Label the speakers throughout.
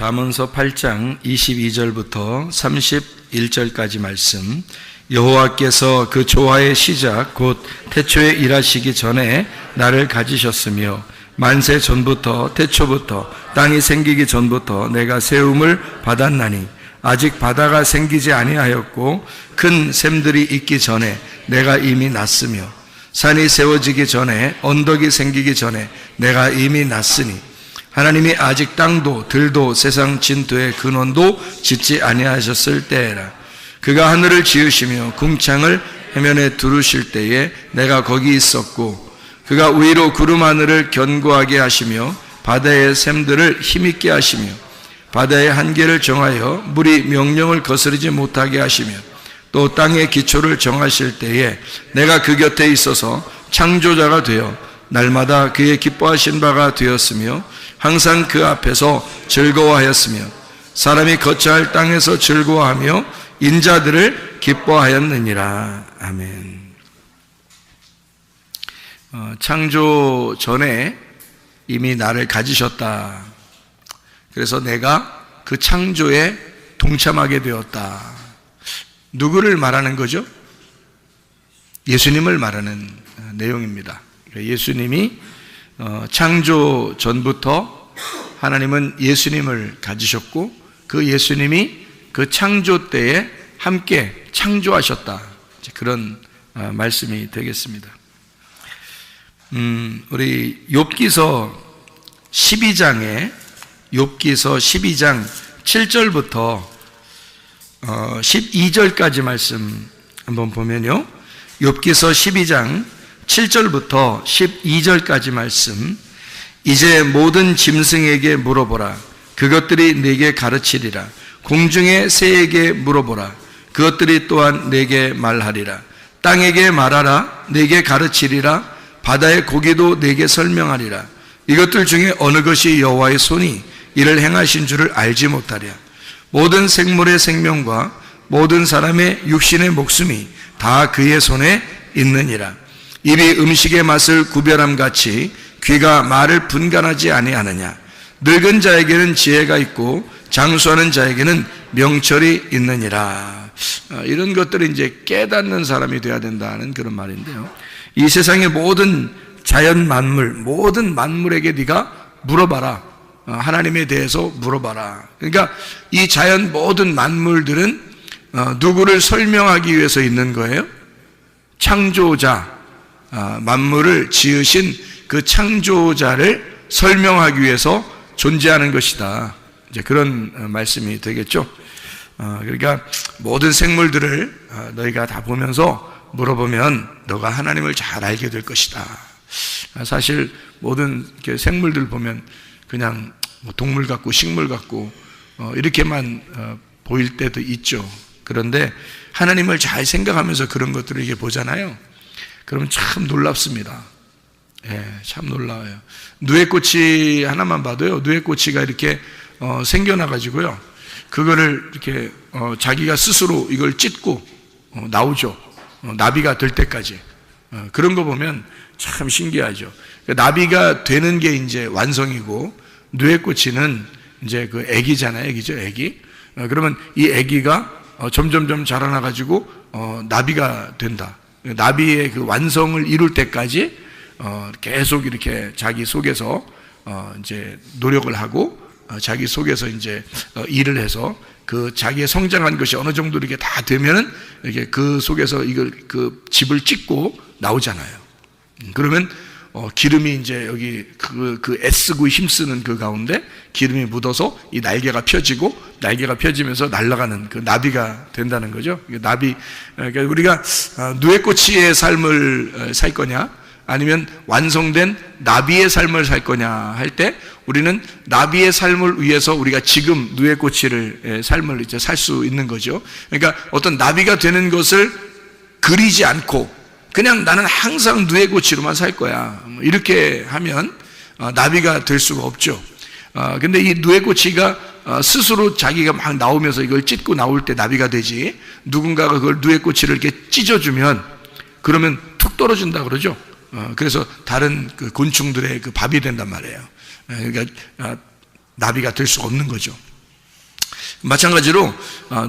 Speaker 1: 잠언서 8장 22절부터 31절까지 말씀. 여호와께서 그 조화의 시작 곧 태초에 일하시기 전에 나를 가지셨으며 만세 전부터 태초부터 땅이 생기기 전부터 내가 세움을 받았나니 아직 바다가 생기지 아니하였고 큰 샘들이 있기 전에 내가 이미 났으며 산이 세워지기 전에 언덕이 생기기 전에 내가 이미 났으니 하나님이 아직 땅도 들도 세상 진토의 근원도 짓지 아니하셨을 때에라. 그가 하늘을 지으시며 궁창을 해면에 두르실 때에 내가 거기 있었고 그가 위로 구름 하늘을 견고하게 하시며 바다의 샘들을 힘있게 하시며 바다의 한계를 정하여 물이 명령을 거스르지 못하게 하시며 또 땅의 기초를 정하실 때에 내가 그 곁에 있어서 창조자가 되어 날마다 그의 기뻐하신 바가 되었으며 항상 그 앞에서 즐거워하였으며 사람이 거처할 땅에서 즐거워하며 인자들을 기뻐하였느니라. 아멘. 창조 전에 이미 나를 가지셨다. 그래서 내가 그 창조에 동참하게 되었다. 누구를 말하는 거죠? 예수님을 말하는 내용입니다. 예수님이 창조 전부터 하나님은 예수님을 가지셨고 그 예수님이 그 창조 때에 함께 창조하셨다. 그런 말씀이 되겠습니다. 우리 욥기서 12장 7절부터 12절까지 말씀 한번 보면요. 욥기서 12장 7절부터 12절까지 말씀. 이제 모든 짐승에게 물어보라. 그것들이 내게 가르치리라. 공중의 새에게 물어보라. 그것들이 또한 내게 말하리라. 땅에게 말하라. 내게 가르치리라. 바다의 고기도 내게 설명하리라. 이것들 중에 어느 것이 여호와의 손이 이를 행하신 줄을 알지 못하랴. 모든 생물의 생명과 모든 사람의 육신의 목숨이 다 그의 손에 있느니라. 입이 음식의 맛을 구별함 같이 귀가 말을 분간하지 아니하느냐. 늙은 자에게는 지혜가 있고 장수하는 자에게는 명철이 있느니라. 이런 것들을 이제 깨닫는 사람이 되어야 된다는 그런 말인데요. 이 세상의 모든 자연 만물, 모든 만물에게 네가 물어봐라. 하나님에 대해서 물어봐라. 그러니까 이 자연 모든 만물들은 누구를 설명하기 위해서 있는 거예요? 창조자, 만물을 지으신 그 창조자를 설명하기 위해서 존재하는 것이다. 이제 그런 말씀이 되겠죠. 그러니까 모든 생물들을 너희가 다 보면서 물어보면 너가 하나님을 잘 알게 될 것이다. 사실 모든 생물들 보면 그냥 동물 같고 식물 같고 이렇게만 보일 때도 있죠. 그런데 하나님을 잘 생각하면서 그런 것들을 이렇게 보잖아요. 그러면 참 놀랍습니다. 예, 참 놀라워요. 누에꽃이 하나만 봐도요, 누에꽃이가 이렇게 생겨나가지고요, 그거를 이렇게 자기가 스스로 이걸 찢고 나오죠. 나비가 될 때까지. 그런 거 보면 참 신기하죠. 나비가 되는 게 이제 완성이고, 누에꽃이는 이제 그 애기잖아요. 애기죠, 애기. 그러면 이 애기가 점점점 자라나가지고 나비가 된다. 나비의 그 완성을 이룰 때까지 계속 이렇게 자기 속에서 이제 노력을 하고 자기 속에서 이제 일을 해서 그 자기의 성장한 것이 어느 정도 이렇게 다 되면은 이렇게 그 속에서 이걸 그 집을 찢고 나오잖아요. 그러면 기름이 이제 여기 그 애쓰고 힘쓰는 그 가운데 기름이 묻어서 이 날개가 펴지고 날개가 펴지면서 날아가는 그 나비가 된다는 거죠. 나비, 그러니까 우리가 누에꽃이의 삶을 살 거냐 아니면 완성된 나비의 삶을 살 거냐 할 때 우리는 나비의 삶을 위해서 우리가 지금 누에꽃이를 삶을 이제 살 수 있는 거죠. 그러니까 어떤 나비가 되는 것을 그리지 않고 그냥 나는 항상 누에꽃이로만 살 거야. 이렇게 하면 나비가 될 수가 없죠. 근데 이 누에꽃이가 스스로 자기가 막 나오면서 이걸 찢고 나올 때 나비가 되지, 누군가가 그걸 누에꽃이를 이렇게 찢어주면 그러면 툭 떨어진다 그러죠. 그래서 다른 그 곤충들의 그 밥이 된단 말이에요. 그러니까 나비가 될 수가 없는 거죠. 마찬가지로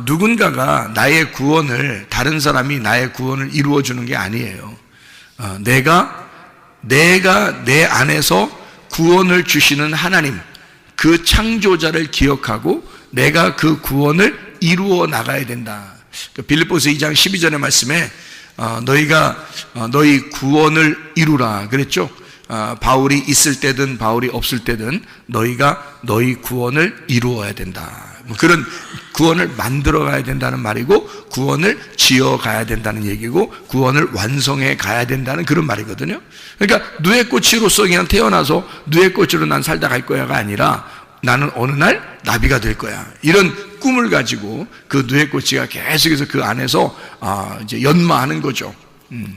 Speaker 1: 누군가가 나의 구원을, 다른 사람이 나의 구원을 이루어주는 게 아니에요. 내가 내 안에서 구원을 주시는 하나님, 그 창조자를 기억하고 내가 그 구원을 이루어 나가야 된다. 빌립보서 2장 12절의 말씀에 너희가 너희 구원을 이루라 그랬죠. 바울이 있을 때든 바울이 없을 때든 너희가 너희 구원을 이루어야 된다. 그런 구원을 만들어 가야 된다는 말이고, 구원을 지어 가야 된다는 얘기고, 구원을 완성해 가야 된다는 그런 말이거든요. 그러니까 누에꼬치로서 그냥 태어나서 누에꼬치로 난 살다 갈 거야가 아니라, 나는 어느 날 나비가 될 거야, 이런 꿈을 가지고 그 누에꼬치가 계속해서 그 안에서 이제 연마하는 거죠.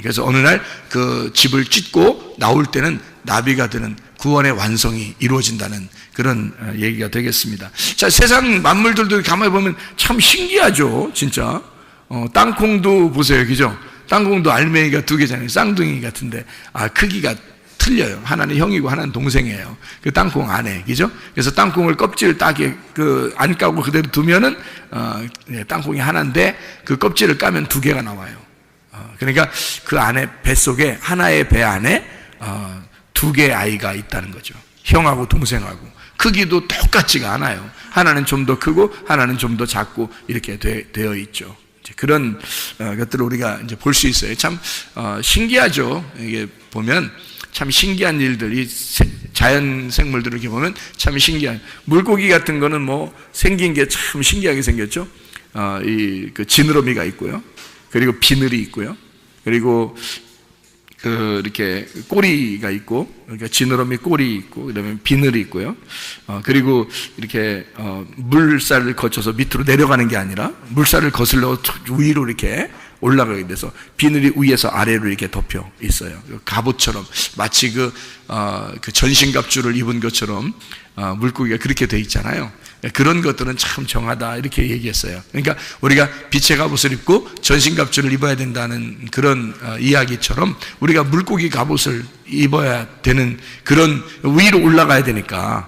Speaker 1: 그래서 어느 날 그 집을 찢고 나올 때는 나비가 되는 구원의 완성이 이루어진다는 그런 얘기가 되겠습니다. 자, 세상 만물들도 가만히 보면 참 신기하죠, 진짜. 땅콩도 보세요, 그죠? 땅콩도 알맹이가 2개잖아요. 쌍둥이 같은데, 크기가 틀려요. 하나는 형이고 하나는 동생이에요. 그 땅콩 안에, 그죠? 그래서 땅콩을 껍질을 따게 안 까고 그대로 두면은 땅콩이 하나인데, 그 껍질을 까면 2개가 나와요. 그러니까 그 안에, 뱃속에, 하나의 배 안에 2개의 아이가 있다는 거죠. 형하고 동생하고. 크기도 똑같지가 않아요. 하나는 좀 더 크고 하나는 좀 더 작고 이렇게 되어 있죠. 그런 것들을 우리가 이제 볼 수 있어요. 참 신기하죠. 이게 보면 참 신기한 일들, 이 자연 생물들을 이렇게 보면 참 신기한. 물고기 같은 거는 뭐 생긴 게 참 신기하게 생겼죠. 그 지느러미가 있고요. 그리고 비늘이 있고요. 그리고 이렇게 꼬리가 있고, 그러니까 지느러미 꼬리 있고, 그다음에 비늘이 있고요. 그리고 이렇게 물살을 거쳐서 밑으로 내려가는 게 아니라 물살을 거슬러 위로 이렇게 올라가게 돼서 비늘이 위에서 아래로 이렇게 덮여 있어요. 갑옷처럼, 마치 그 전신갑주를 입은 것처럼 물고기가 그렇게 돼 있잖아요. 그런 것들은 참 정하다, 이렇게 얘기했어요. 그러니까 우리가 빛의 갑옷을 입고 전신갑주를 입어야 된다는 그런 이야기처럼, 우리가 물고기 갑옷을 입어야 되는, 그런 위로 올라가야 되니까,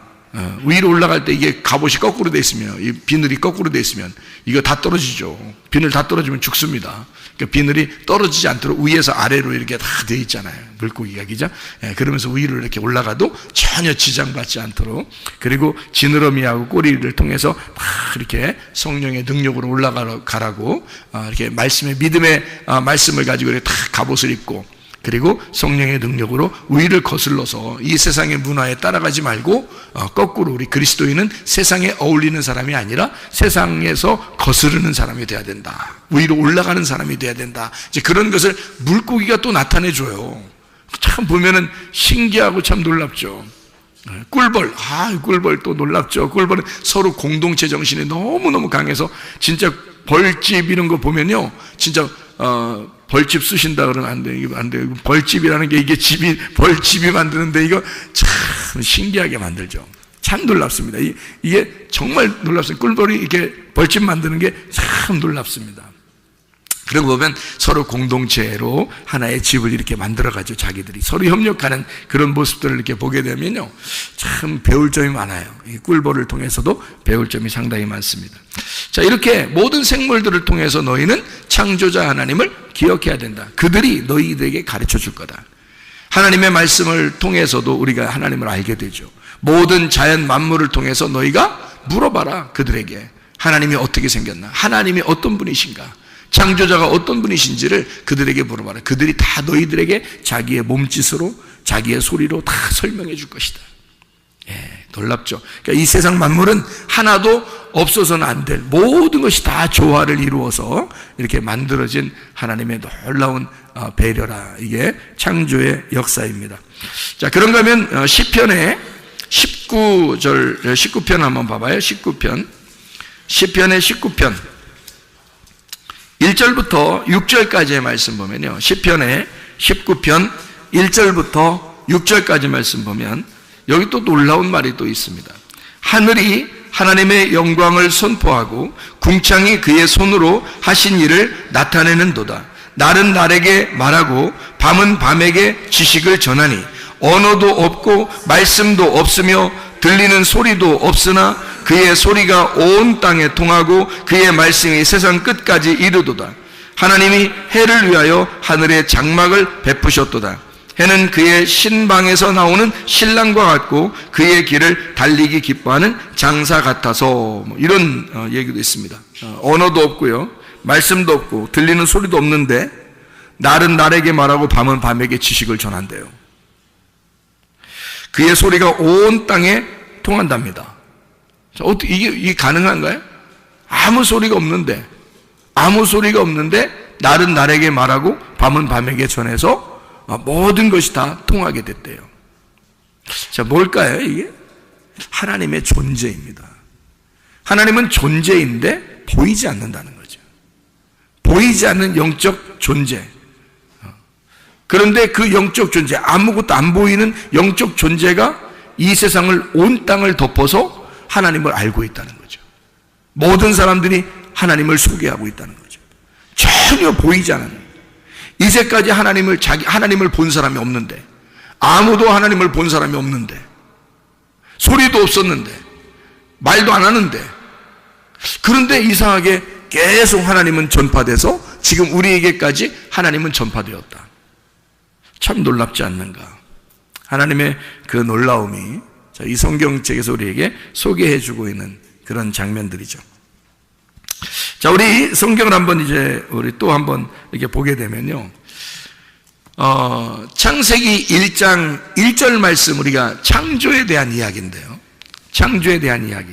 Speaker 1: 위로 올라갈 때 이게 갑옷이 거꾸로 돼 있으면, 이 비늘이 거꾸로 돼 있으면 이거 다 떨어지죠. 비늘 다 떨어지면 죽습니다. 그러니까 비늘이 떨어지지 않도록 위에서 아래로 이렇게 다 돼 있잖아요, 물고기가, 그죠? 그러면서 위로 이렇게 올라가도 전혀 지장받지 않도록, 그리고 지느러미하고 꼬리를 통해서 막 이렇게 성령의 능력으로 올라가라고 이렇게 말씀의, 믿음의 말씀을 가지고 이렇게 다 갑옷을 입고, 그리고 성령의 능력으로 위를 거슬러서 이 세상의 문화에 따라가지 말고 거꾸로 우리 그리스도인은 세상에 어울리는 사람이 아니라 세상에서 거스르는 사람이 돼야 된다. 위로 올라가는 사람이 돼야 된다. 이제 그런 것을 물고기가 또 나타내줘요. 참 보면은 신기하고 참 놀랍죠. 꿀벌, 꿀벌 또 놀랍죠. 꿀벌은 서로 공동체 정신이 너무너무 강해서, 진짜 벌집 이런 거 보면요, 진짜 벌집 쑤신다 그러면 안 돼. 이거 안 돼. 벌집이라는 게, 이게 벌집이 만드는데 이거 참 신기하게 만들죠. 참 놀랍습니다. 이게 정말 놀랍습니다. 꿀벌이 이렇게 벌집 만드는 게 참 놀랍습니다. 그러고 보면 서로 공동체로 하나의 집을 이렇게 만들어가지고 자기들이 서로 협력하는 그런 모습들을 이렇게 보게 되면요, 참 배울 점이 많아요. 이 꿀벌을 통해서도 배울 점이 상당히 많습니다. 자, 이렇게 모든 생물들을 통해서 너희는 창조자 하나님을 기억해야 된다. 그들이 너희들에게 가르쳐 줄 거다. 하나님의 말씀을 통해서도 우리가 하나님을 알게 되죠. 모든 자연 만물을 통해서 너희가 물어봐라. 그들에게 하나님이 어떻게 생겼나, 하나님이 어떤 분이신가, 창조자가 어떤 분이신지를 그들에게 물어봐라. 그들이 다 너희들에게 자기의 몸짓으로, 자기의 소리로 다 설명해 줄 것이다. 놀랍죠. 그러니까 이 세상 만물은 하나도 없어서는 안 될, 모든 것이 다 조화를 이루어서 이렇게 만들어진 하나님의 놀라운 배려라. 이게 창조의 역사입니다. 자, 그런가 하면 시편의 19편 한번 봐봐요. 19편. 시편의 19편 1절부터 6절까지의 말씀 보면요, 시편의 19편 1절부터 6절까지 말씀 보면 여기 또 놀라운 말이 또 있습니다. 하늘이 하나님의 영광을 선포하고 궁창이 그의 손으로 하신 일을 나타내는도다. 날은 날에게 말하고 밤은 밤에게 지식을 전하니 언어도 없고 말씀도 없으며 들리는 소리도 없으나 그의 소리가 온 땅에 통하고 그의 말씀이 세상 끝까지 이르도다. 하나님이 해를 위하여 하늘에 장막을 베푸셨도다. 해는 그의 신방에서 나오는 신랑과 같고 그의 길을 달리기 기뻐하는 장사 같아서, 이런 얘기도 있습니다. 언어도 없고요, 말씀도 없고 들리는 소리도 없는데 날은 날에게 말하고 밤은 밤에게 지식을 전한대요. 그의 소리가 온 땅에 통한답니다. 자, 어떻게 이게 가능한가요? 아무 소리가 없는데 날은 날에게 말하고 밤은 밤에게 전해서 모든 것이 다 통하게 됐대요. 자, 뭘까요 이게? 하나님의 존재입니다. 하나님은 존재인데 보이지 않는다는 거죠. 보이지 않는 영적 존재. 그런데 그 영적 존재, 아무것도 안 보이는 영적 존재가 이 세상을, 온 땅을 덮어서 하나님을 알고 있다는 거죠. 모든 사람들이 하나님을 소개하고 있다는 거죠. 전혀 보이지 않는, 이제까지 하나님을 본 사람이 없는데, 아무도 하나님을 본 사람이 없는데, 소리도 없었는데, 말도 안 하는데, 그런데 이상하게 계속 하나님은 전파돼서 지금 우리에게까지 하나님은 전파되었다. 참 놀랍지 않는가? 하나님의 그 놀라움이 이 성경책에서 우리에게 소개해주고 있는 그런 장면들이죠. 자, 우리 성경을 한번 우리 또 한번 이렇게 보게 되면요, 창세기 1장 1절 말씀, 우리가 창조에 대한 이야기인데요. 창조에 대한 이야기.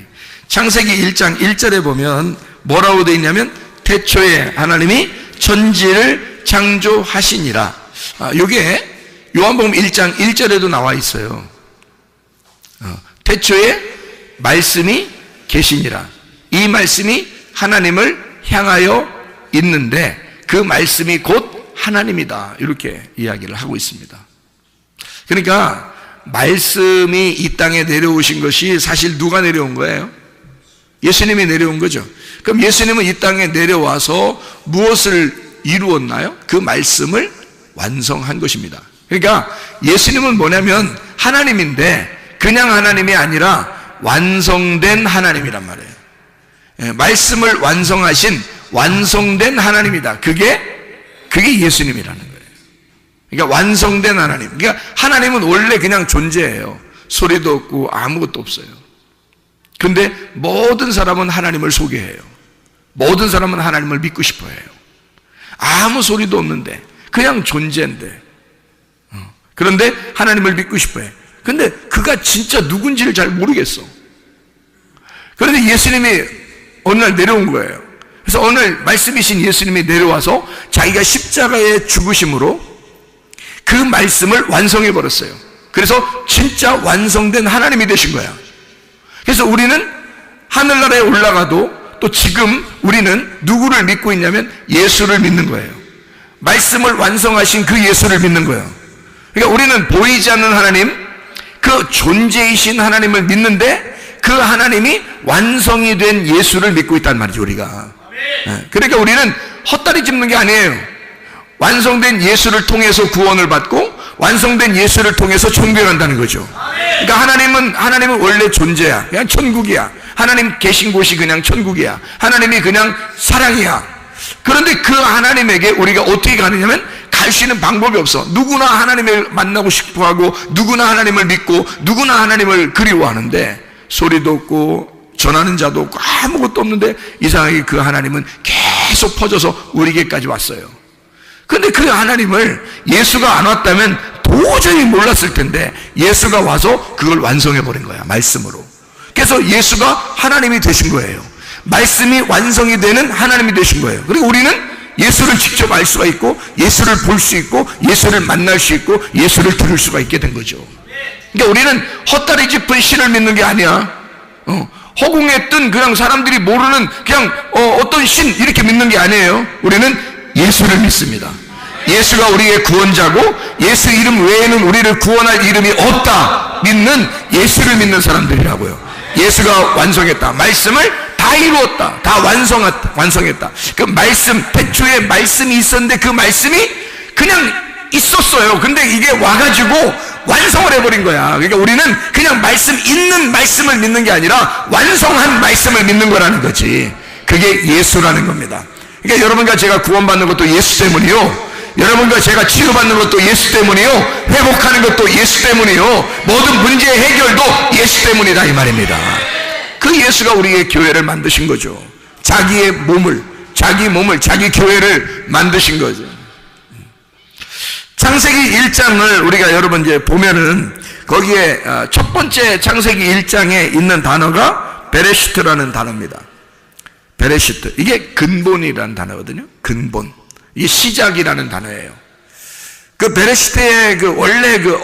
Speaker 1: 창세기 1장 1절에 보면 뭐라고 되어 있냐면, 태초에 하나님이 천지를 창조하시니라. 이게 요한복음 1장 1절에도 나와 있어요. 태초에 말씀이 계시니라. 이 말씀이 하나님을 향하여 있는데 그 말씀이 곧 하나님이다. 이렇게 이야기를 하고 있습니다. 그러니까 말씀이 이 땅에 내려오신 것이 사실 누가 내려온 거예요? 예수님이 내려온 거죠. 그럼 예수님은 이 땅에 내려와서 무엇을 이루었나요? 그 말씀을 완성한 것입니다. 그러니까 예수님은 뭐냐면 하나님인데 그냥 하나님이 아니라 완성된 하나님이란 말이에요. 말씀을 완성하신 완성된 하나님이다. 그게 예수님이라는 거예요. 그러니까 완성된 하나님. 그러니까 하나님은 원래 그냥 존재예요. 소리도 없고 아무것도 없어요. 근데 모든 사람은 하나님을 소개해요. 모든 사람은 하나님을 믿고 싶어 해요. 아무 소리도 없는데 그냥 존재인데, 그런데 하나님을 믿고 싶어 해. 근데 그가 진짜 누군지를 잘 모르겠어. 그런데 예수님이 어느 날 내려온 거예요. 그래서 오늘 말씀이신 예수님이 내려와서 자기가 십자가의 죽으심으로 그 말씀을 완성해 버렸어요. 그래서 진짜 완성된 하나님이 되신 거야. 그래서 우리는 하늘나라에 올라가도 또 지금 우리는 누구를 믿고 있냐면 예수를 믿는 거예요. 말씀을 완성하신 그 예수를 믿는 거예요. 그러니까 우리는 보이지 않는 하나님, 그 존재이신 하나님을 믿는데 그 하나님이 완성이 된 예수를 믿고 있단 말이죠, 우리가. 그러니까 우리는 헛다리 짚는 게 아니에요. 완성된 예수를 통해서 구원을 받고 완성된 예수를 통해서 천국에 간다는 거죠. 그러니까 하나님은 원래 존재야. 그냥 천국이야. 하나님 계신 곳이 그냥 천국이야. 하나님이 그냥 사랑이야. 그런데 그 하나님에게 우리가 어떻게 가느냐면 갈 수 있는 방법이 없어. 누구나 하나님을 만나고 싶어하고 누구나 하나님을 믿고 누구나 하나님을 그리워하는데 소리도 없고 전하는 자도 없고 아무것도 없는데 이상하게 그 하나님은 계속 퍼져서 우리에게까지 왔어요. 그런데 그 하나님을 예수가 안 왔다면 도저히 몰랐을 텐데 예수가 와서 그걸 완성해 버린 거야, 말씀으로. 그래서 예수가 하나님이 되신 거예요. 말씀이 완성이 되는 하나님이 되신 거예요. 그리고 우리는 예수를 직접 알 수가 있고 예수를 볼 수 있고 예수를 만날 수 있고 예수를 들을 수가 있게 된 거죠. 그러니까 우리는 헛다리 짚은 신을 믿는 게 아니야. 허공에 뜬 그냥 사람들이 모르는 그냥 어떤 신 이렇게 믿는 게 아니에요. 우리는 예수를 믿습니다. 예수가 우리의 구원자고 예수 이름 외에는 우리를 구원할 이름이 없다 믿는 예수를 믿는 사람들이라고요. 예수가 완성했다. 말씀을 다 이루었다. 다 완성했다. 그 말씀, 태초에 말씀이 있었는데 그 말씀이 그냥 있었어요. 근데 이게 와가지고 완성을 해버린 거야. 그러니까 우리는 그냥 있는 말씀을 믿는 게 아니라 완성한 말씀을 믿는 거라는 거지. 그게 예수라는 겁니다. 그러니까 여러분과 제가 구원받는 것도 예수 때문이요, 여러분과 제가 치유받는 것도 예수 때문이요, 회복하는 것도 예수 때문이요, 모든 문제의 해결도 예수 때문이다 이 말입니다. 그 예수가 우리의 교회를 만드신 거죠. 자기 몸을, 자기 교회를 만드신 거죠. 창세기 1장을 우리가 여러분 이제 보면은 거기에 첫 번째 창세기 1장에 있는 단어가 베레시트라는 단어입니다. 베레시트. 이게 근본이라는 단어거든요. 근본. 이게 시작이라는 단어예요. 그 베레시트의 그 원래 그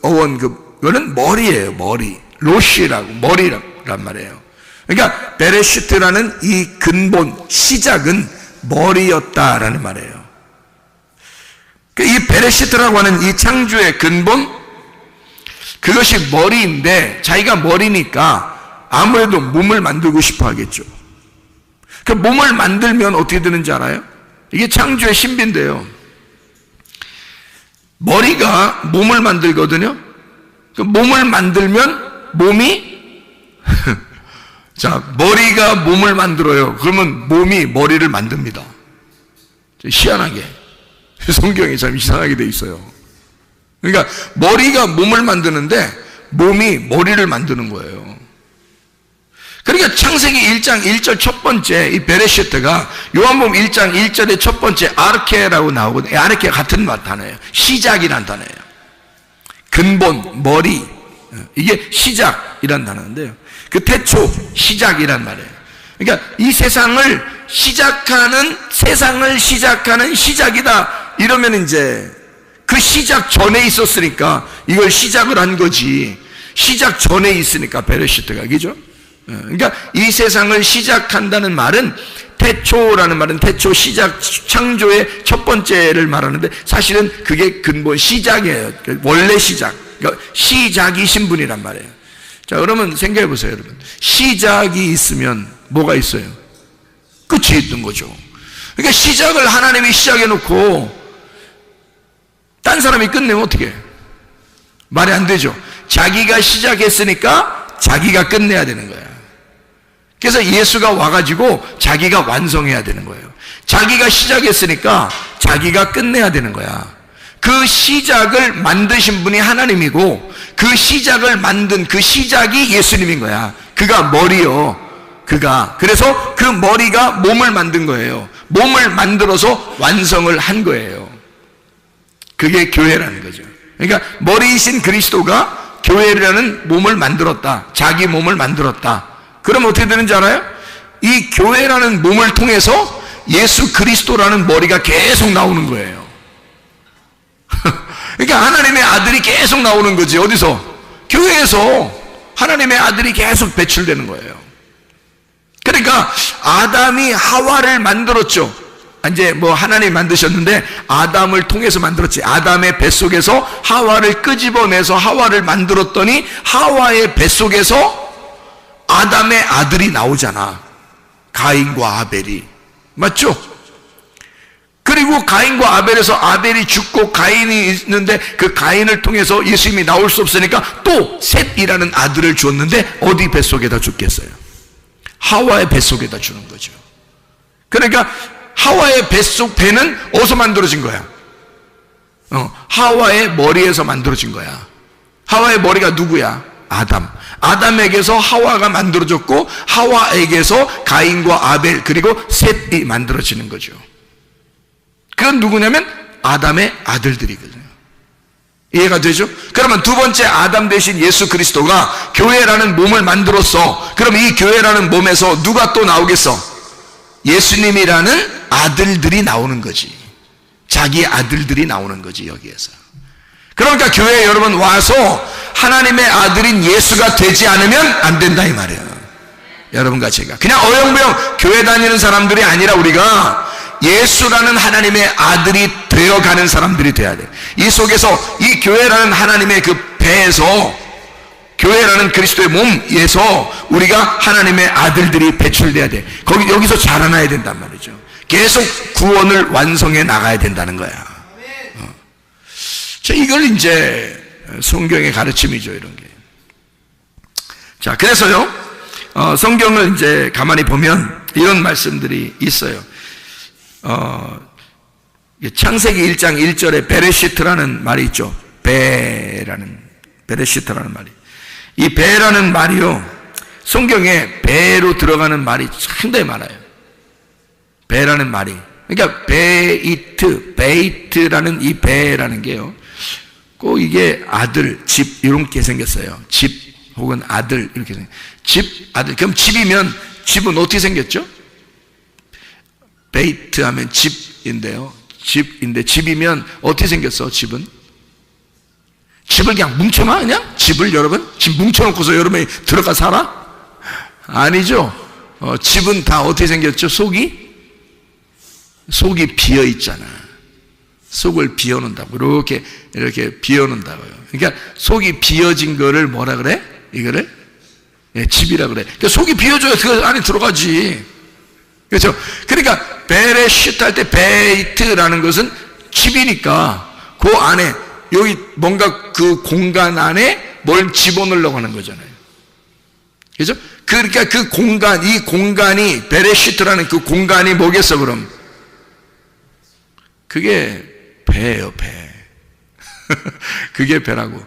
Speaker 1: 어원, 그거는 머리예요, 머리. 로시라고, 머리란 말이에요. 그러니까 베레시트라는 이 근본, 시작은 머리였다라는 말이에요. 이 베레시트라고 하는 이 창조의 근본, 그것이 머리인데 자기가 머리니까 아무래도 몸을 만들고 싶어 하겠죠. 그 몸을 만들면 어떻게 되는지 알아요? 이게 창조의 신비인데요, 머리가 몸을 만들거든요. 그 몸을 만들면 몸이 자, 머리가 몸을 만들어요. 그러면 몸이 머리를 만듭니다. 희한하게 성경이 참 이상하게 돼 있어요. 그러니까 머리가 몸을 만드는데 몸이 머리를 만드는 거예요. 그러니까 창세기 1장 1절 첫 번째 이 베레시트가 요한복음 1장 1절의 첫 번째 아르케라고 나오거든요. 아르케 같은 단어예요. 시작이란 단어예요. 근본, 머리, 이게 시작이란 단어인데요, 그 태초, 시작이란 말이에요. 그러니까 이 세상을 시작하는 시작이다 이러면 이제 그 시작 전에 있었으니까 이걸 시작을 한 거지. 시작 전에 있으니까 베레시트가, 그죠? 그러니까 이 세상을 시작한다는 말은, 태초라는 말은 태초, 시작, 창조의 첫 번째를 말하는데 사실은 그게 근본, 시작이에요. 원래 시작. 그러니까 시작이신 분이란 말이에요. 자, 그러면 생각해 보세요, 여러분. 시작이 있으면 뭐가 있어요? 끝이 있는 거죠. 그러니까 시작을 하나님이 시작해 놓고 딴 사람이 끝내면 어떻게 해요? 말이 안 되죠. 자기가 시작했으니까 자기가 끝내야 되는 거야. 그래서 예수가 와가지고 자기가 완성해야 되는 거예요. 자기가 시작했으니까 자기가 끝내야 되는 거야. 그 시작을 만드신 분이 하나님이고 그 시작을 만든 그 시작이 예수님인 거야. 그가 머리요. 그래서 그 머리가 몸을 만든 거예요. 몸을 만들어서 완성을 한 거예요. 그게 교회라는 거죠. 그러니까 머리이신 그리스도가 교회라는 몸을 만들었다. 자기 몸을 만들었다. 그럼 어떻게 되는지 알아요? 이 교회라는 몸을 통해서 예수 그리스도라는 머리가 계속 나오는 거예요. 그러니까 하나님의 아들이 계속 나오는 거지. 어디서? 교회에서 하나님의 아들이 계속 배출되는 거예요. 그러니까 아담이 하와를 만들었죠. 이제 뭐 하나님이 만드셨는데 아담을 통해서 만들었지. 아담의 뱃속에서 하와를 끄집어내서 하와를 만들었더니 하와의 뱃속에서 아담의 아들이 나오잖아. 가인과 아벨이. 맞죠? 그리고 가인과 아벨에서 아벨이 죽고 가인이 있는데 그 가인을 통해서 예수님이 나올 수 없으니까 또 셋이라는 아들을 주었는데 어디 뱃속에다 줬겠어요? 하와의 뱃속에다 주는 거죠. 그러니까 하와의 뱃속 배는 어디서 만들어진 거야? 하와의 머리에서 만들어진 거야. 하와의 머리가 누구야? 아담. 아담에게서 하와가 만들어졌고 하와에게서 가인과 아벨 그리고 셋이 만들어지는 거죠. 그건 누구냐면 아담의 아들들이거든요. 이해가 되죠? 그러면 두 번째 아담 대신 예수 그리스도가 교회라는 몸을 만들었어. 그럼 이 교회라는 몸에서 누가 또 나오겠어? 예수님이라는 아들들이 나오는 거지. 자기 아들들이 나오는 거지, 여기에서. 그러니까 교회에 여러분 와서 하나님의 아들인 예수가 되지 않으면 안 된다 이 말이에요. 여러분과 제가 그냥 어영부영 교회 다니는 사람들이 아니라 우리가 예수라는 하나님의 아들이 되어가는 사람들이 돼야 돼. 이 속에서 이 교회라는 하나님의 그 배에서, 교회라는 그리스도의 몸에서 우리가 하나님의 아들들이 배출돼야 돼. 여기서 자라나야 된단 말이죠. 계속 구원을 완성해 나가야 된다는 거야. 자, 이걸 이제 성경의 가르침이죠, 이런 게. 자, 그래서요, 성경을 이제 가만히 보면 이런 말씀들이 있어요. 창세기 1장 1절에 베레시트라는 말이 있죠. 베레시트라는 말이. 이 배라는 말이요, 성경에 배로 들어가는 말이 상당히 많아요. 배라는 말이. 그러니까 베이트라는 이 배라는 게요, 꼭 이게 아들, 집 이렇게 생겼어요. 집 혹은 아들 이렇게 생겼어요. 집, 아들. 그럼 집이면 집은 어떻게 생겼죠? 베이트 하면 집인데요. 집인데 집이면 어떻게 생겼어? 집은? 집을 그냥 뭉쳐놔? 그냥? 집을 여러분? 집 뭉쳐놓고서 여러분이 들어가 살아? 아니죠. 집은 다 어떻게 생겼죠? 속이 비어있잖아. 속을 비워놓는다고. 이렇게 비워놓는다고요. 그러니까 속이 비어진 거를 뭐라 그래? 이거를? 집이라 그래. 그러니까 속이 비어줘야 그 안에 들어가지. 그렇죠? 그러니까 베레시트 할 때 베이트라는 것은 집이니까 그 안에 여기 뭔가 그 공간 안에 뭘 집어넣으려고 하는 거잖아요. 그렇죠? 그러니까 그 공간, 이 공간이 베레시트라는 그 공간이 뭐겠어 그럼? 그게 배예요, 배. 그게 배라고.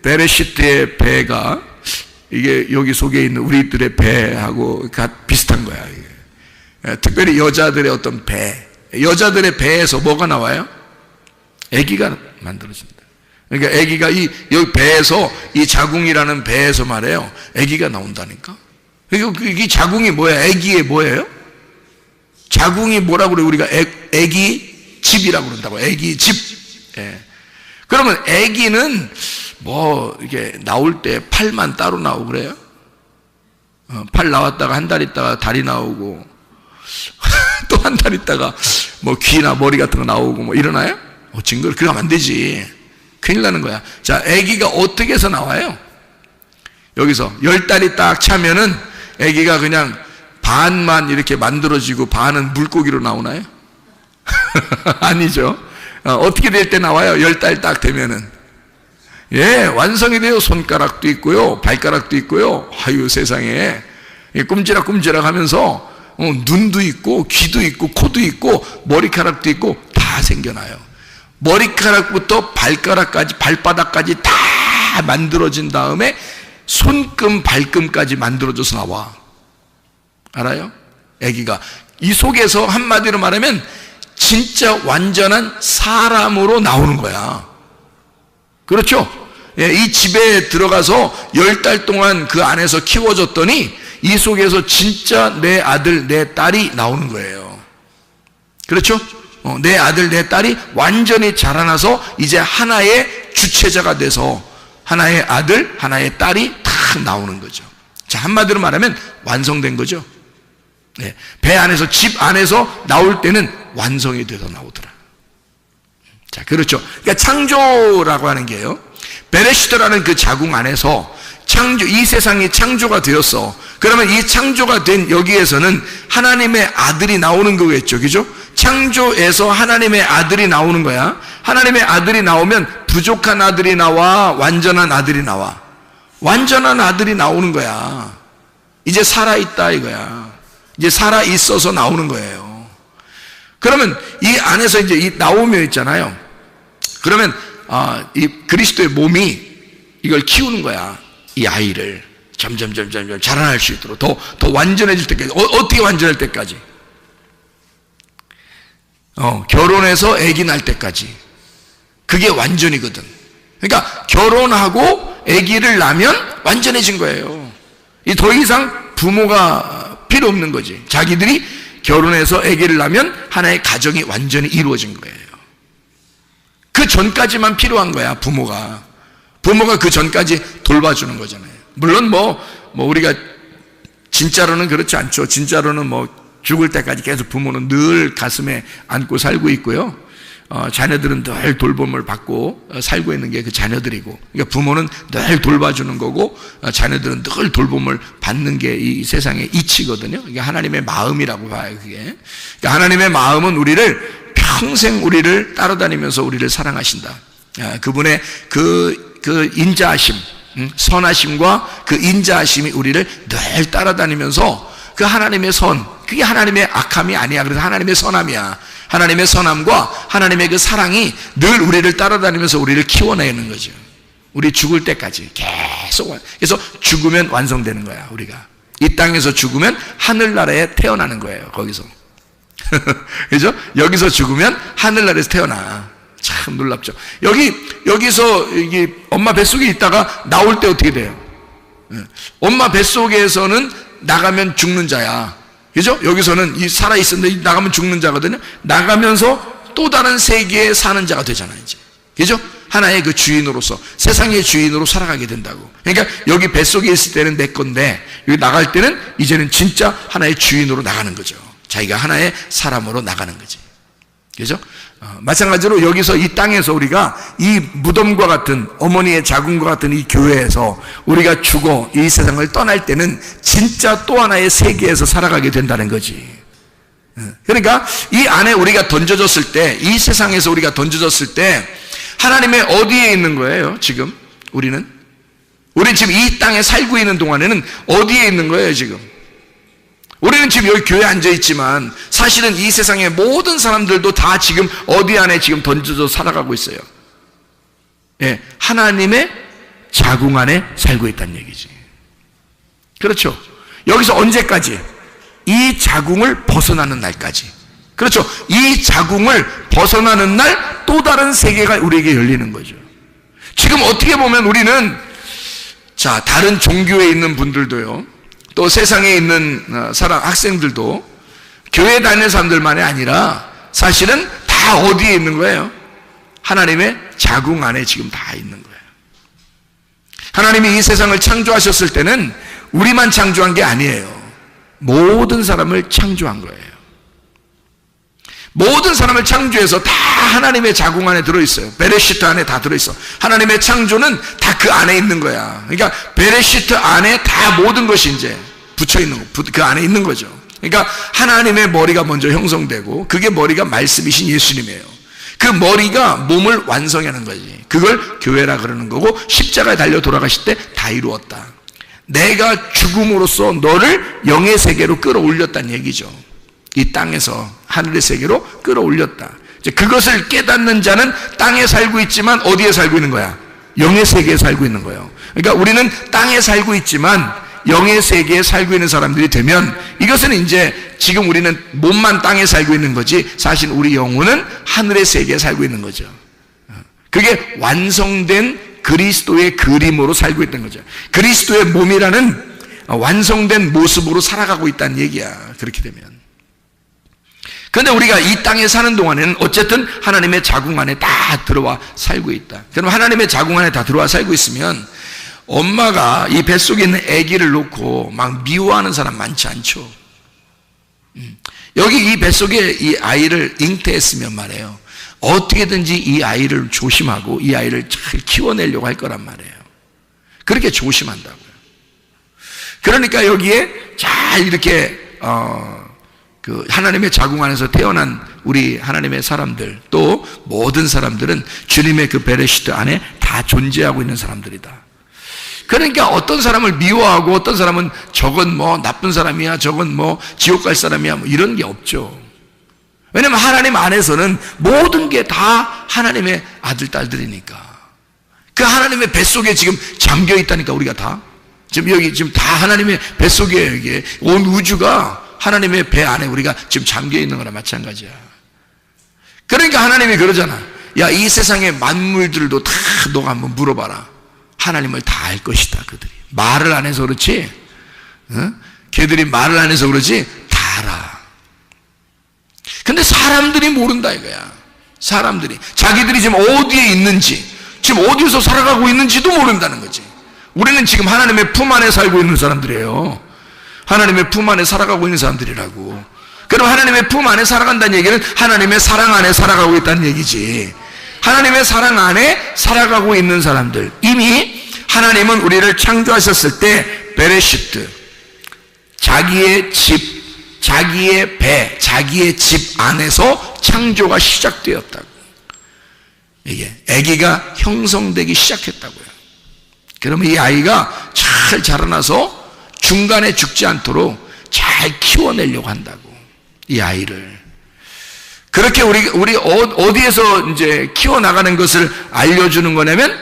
Speaker 1: 베레시트의 배가 이게 여기 속에 있는 우리들의 배하고 비슷한 거야. 이게. 특별히 여자들의 어떤 배, 여자들의 배에서 뭐가 나와요? 아기가 만들어진다. 그러니까 아기가 여기 배에서, 이 자궁이라는 배에서 말해요, 아기가 나온다니까. 그러니까 이 자궁이 뭐야? 아기의 뭐예요? 자궁이 뭐라고 그래? 우리가 아기 집이라고 그런다고. 아기 집. 예. 그러면 아기는 뭐 이게 나올 때 팔만 따로 나오고 그래요? 팔 나왔다가 한 달 있다가 다리 나오고 또 한 달 있다가 뭐 귀나 머리 같은 거 나오고 뭐 이러나요? 징그러. 그러면 안 되지. 큰일 나는 거야. 자, 아기가 어떻게 해서 나와요? 여기서 10달이 딱 차면은 아기가 그냥 반만 이렇게 만들어지고 반은 물고기로 나오나요? 아니죠. 어떻게 될 때 나와요? 10달 딱 되면은. 예, 완성이 돼요. 손가락도 있고요, 발가락도 있고요. 아유, 세상에. 꼼지락꼼지락 하면서 눈도 있고, 귀도 있고, 코도 있고, 머리카락도 있고, 다 생겨나요. 머리카락부터 발가락까지, 발바닥까지 다 만들어진 다음에 손금, 발금까지 만들어져서 나와. 알아요? 아기가. 이 속에서 한마디로 말하면 진짜 완전한 사람으로 나오는 거야. 그렇죠? 예, 이 집에 들어가서 10달 동안 그 안에서 키워줬더니 이 속에서 진짜 내 아들, 내 딸이 나오는 거예요. 그렇죠? 내 아들, 내 딸이 완전히 자라나서 이제 하나의 주체자가 돼서 하나의 아들, 하나의 딸이 탁 나오는 거죠. 자, 한마디로 말하면 완성된 거죠. 네, 배 안에서, 집 안에서 나올 때는 완성이 돼서 나오더라. 자, 그렇죠. 그러니까 창조라고 하는 게요, 베레시트라는 그 자궁 안에서 이 세상이 창조가 되었어. 그러면 이 창조가 된 여기에서는 하나님의 아들이 나오는 거겠죠. 그죠? 창조에서 하나님의 아들이 나오는 거야. 하나님의 아들이 나오면 부족한 아들이 나와, 완전한 아들이 나와. 완전한 아들이 나오는 거야. 이제 살아있다 이거야. 이제 살아있어서 나오는 거예요. 그러면 이 안에서 이제 이 나오며 있잖아요. 그러면 이 그리스도의 몸이 이걸 키우는 거야. 이 아이를 점점 자라날 수 있도록 더 완전해질 때까지. 어떻게 완전할 때까지? 결혼해서 아기 날 때까지. 그게 완전이거든. 그러니까 결혼하고 아기를 낳으면 완전해진 거예요. 더 이상 부모가 필요 없는 거지. 자기들이 결혼해서 아기를 낳으면 하나의 가정이 완전히 이루어진 거예요. 그 전까지만 필요한 거야. 부모가 그 전까지 돌봐주는 거잖아요. 물론 우리가 진짜로는 그렇지 않죠. 진짜로는 죽을 때까지 계속 부모는 늘 가슴에 안고 살고 있고요. 자녀들은 늘 돌봄을 받고 살고 있는 게 그 자녀들이고, 그러니까 부모는 늘 돌봐주는 거고, 자녀들은 늘 돌봄을 받는 게 이 세상의 이치거든요. 이게 하나님의 마음이라고 봐요. 그게. 그러니까 하나님의 마음은 우리를 평생 우리를 따라다니면서 우리를 사랑하신다. 그분의 그 인자하심, 선하심과 그 인자하심이 우리를 늘 따라다니면서 그 하나님의 선, 그게 하나님의 악함이 아니야. 그래서 하나님의 선함이야. 하나님의 선함과 하나님의 그 사랑이 늘 우리를 따라다니면서 우리를 키워내는 거죠. 우리 죽을 때까지 계속. 그래서 죽으면 완성되는 거야. 우리가 이 땅에서 죽으면 하늘나라에 태어나는 거예요. 거기서 그죠? 여기서 죽으면 하늘나라에서 태어나. 참 놀랍죠. 여기서 이게 엄마 뱃속에 있다가 나올 때 어떻게 돼요? 엄마 뱃속에서는 나가면 죽는 자야. 그죠? 여기서는 이 살아있었는데 나가면 죽는 자거든요. 나가면서 또 다른 세계에 사는 자가 되잖아요, 이제. 그죠? 하나의 그 주인으로서, 세상의 주인으로 살아가게 된다고. 그러니까 여기 뱃속에 있을 때는 내 건데, 여기 나갈 때는 이제는 진짜 하나의 주인으로 나가는 거죠. 자기가 하나의 사람으로 나가는 거지. 그죠? 마찬가지로 여기서 이 땅에서 우리가 이 무덤과 같은, 어머니의 자궁과 같은 이 교회에서 우리가 죽어 이 세상을 떠날 때는 진짜 또 하나의 세계에서 살아가게 된다는 거지. 그러니까 이 안에 우리가 던져졌을 때, 이 세상에서 우리가 던져졌을 때 하나님의 어디에 있는 거예요? 지금 우리는 지금 이 땅에 살고 있는 동안에는 어디에 있는 거예요? 지금 우리는 지금 여기 교회에 앉아있지만 사실은 이 세상의 모든 사람들도 다 지금 어디 안에 지금 던져져 살아가고 있어요. 예, 하나님의 자궁 안에 살고 있다는 얘기지. 그렇죠. 여기서 언제까지? 이 자궁을 벗어나는 날까지. 그렇죠. 이 자궁을 벗어나는 날 또 다른 세계가 우리에게 열리는 거죠. 지금 어떻게 보면 우리는, 자, 다른 종교에 있는 분들도요, 또 세상에 있는 학생들도 교회 다니는 사람들만이 아니라 사실은 다 어디에 있는 거예요? 하나님의 자궁 안에 지금 다 있는 거예요. 하나님이 이 세상을 창조하셨을 때는 우리만 창조한 게 아니에요. 모든 사람을 창조한 거예요. 모든 사람을 창조해서 다 하나님의 자궁 안에 들어있어요. 베레시트 안에 다 들어있어. 하나님의 창조는 다 그 안에 있는 거야. 그러니까 베레시트 안에 다 모든 것이 이제 붙여있는 거, 그 안에 있는 거죠. 그러니까 하나님의 머리가 먼저 형성되고 그게 머리가 말씀이신 예수님이에요. 그 머리가 몸을 완성하는 거지. 그걸 교회라 그러는 거고, 십자가에 달려 돌아가실 때 다 이루었다. 내가 죽음으로써 너를 영의 세계로 끌어올렸다는 얘기죠. 이 땅에서 하늘의 세계로 끌어올렸다. 이제 그것을 깨닫는 자는 땅에 살고 있지만 어디에 살고 있는 거야? 영의 세계에 살고 있는 거예요. 그러니까 우리는 땅에 살고 있지만 영의 세계에 살고 있는 사람들이 되면, 이것은 이제 지금 우리는 몸만 땅에 살고 있는 거지 사실 우리 영혼은 하늘의 세계에 살고 있는 거죠. 그게 완성된 그리스도의 그림으로 살고 있는 거죠. 그리스도의 몸이라는 완성된 모습으로 살아가고 있다는 얘기야. 그렇게 되면. 그런데 우리가 이 땅에 사는 동안에는 어쨌든 하나님의 자궁 안에 다 들어와 살고 있다. 그럼 하나님의 자궁 안에 다 들어와 살고 있으면 엄마가 이 뱃속에 있는 아기를 놓고 막 미워하는 사람 많지 않죠. 여기 이 뱃속에 이 아이를 잉태했으면 말이에요, 어떻게든지 이 아이를 조심하고 이 아이를 잘 키워내려고 할 거란 말이에요. 그렇게 조심한다고요. 그러니까 여기에 잘 이렇게 그 하나님의 자궁 안에서 태어난 우리 하나님의 사람들, 또 모든 사람들은 주님의 그 베레시트 안에 다 존재하고 있는 사람들이다. 그러니까 어떤 사람을 미워하고 어떤 사람은 저건 뭐 나쁜 사람이야, 저건 뭐 지옥 갈 사람이야, 뭐 이런 게 없죠. 왜냐면 하나님 안에서는 모든 게 다 하나님의 아들, 딸들이니까. 그 하나님의 뱃속에 지금 잠겨 있다니까. 우리가 다 지금 여기 지금 다 하나님의 뱃속에, 이게 온 우주가 하나님의 배 안에 우리가 지금 잠겨 있는 거나 마찬가지야. 그러니까 하나님이 그러잖아. 야, 이 세상의 만물들도 다 너가 한번 물어봐라. 하나님을 다 알 것이다. 그들이 말을 안 해서 그렇지, 걔들이 말을 안 해서 그러지 다 알아. 근데 사람들이 모른다 이거야. 사람들이 자기들이 지금 어디에 있는지, 지금 어디서 살아가고 있는지도 모른다는 거지. 우리는 지금 하나님의 품 안에 살고 있는 사람들이에요. 하나님의 품 안에 살아가고 있는 사람들이라고. 그럼 하나님의 품 안에 살아간다는 얘기는 하나님의 사랑 안에 살아가고 있다는 얘기지. 하나님의 사랑 안에 살아가고 있는 사람들, 이미 하나님은 우리를 창조하셨을 때 베레시트, 자기의 집, 자기의 배, 자기의 집 안에서 창조가 시작되었다고. 이게 아기가 형성되기 시작했다고요. 그러면 이 아이가 잘 자라나서 중간에 죽지 않도록 잘 키워내려고 한다고. 이 아이를. 그렇게 우리 어디에서 이제 키워나가는 것을 알려주는 거냐면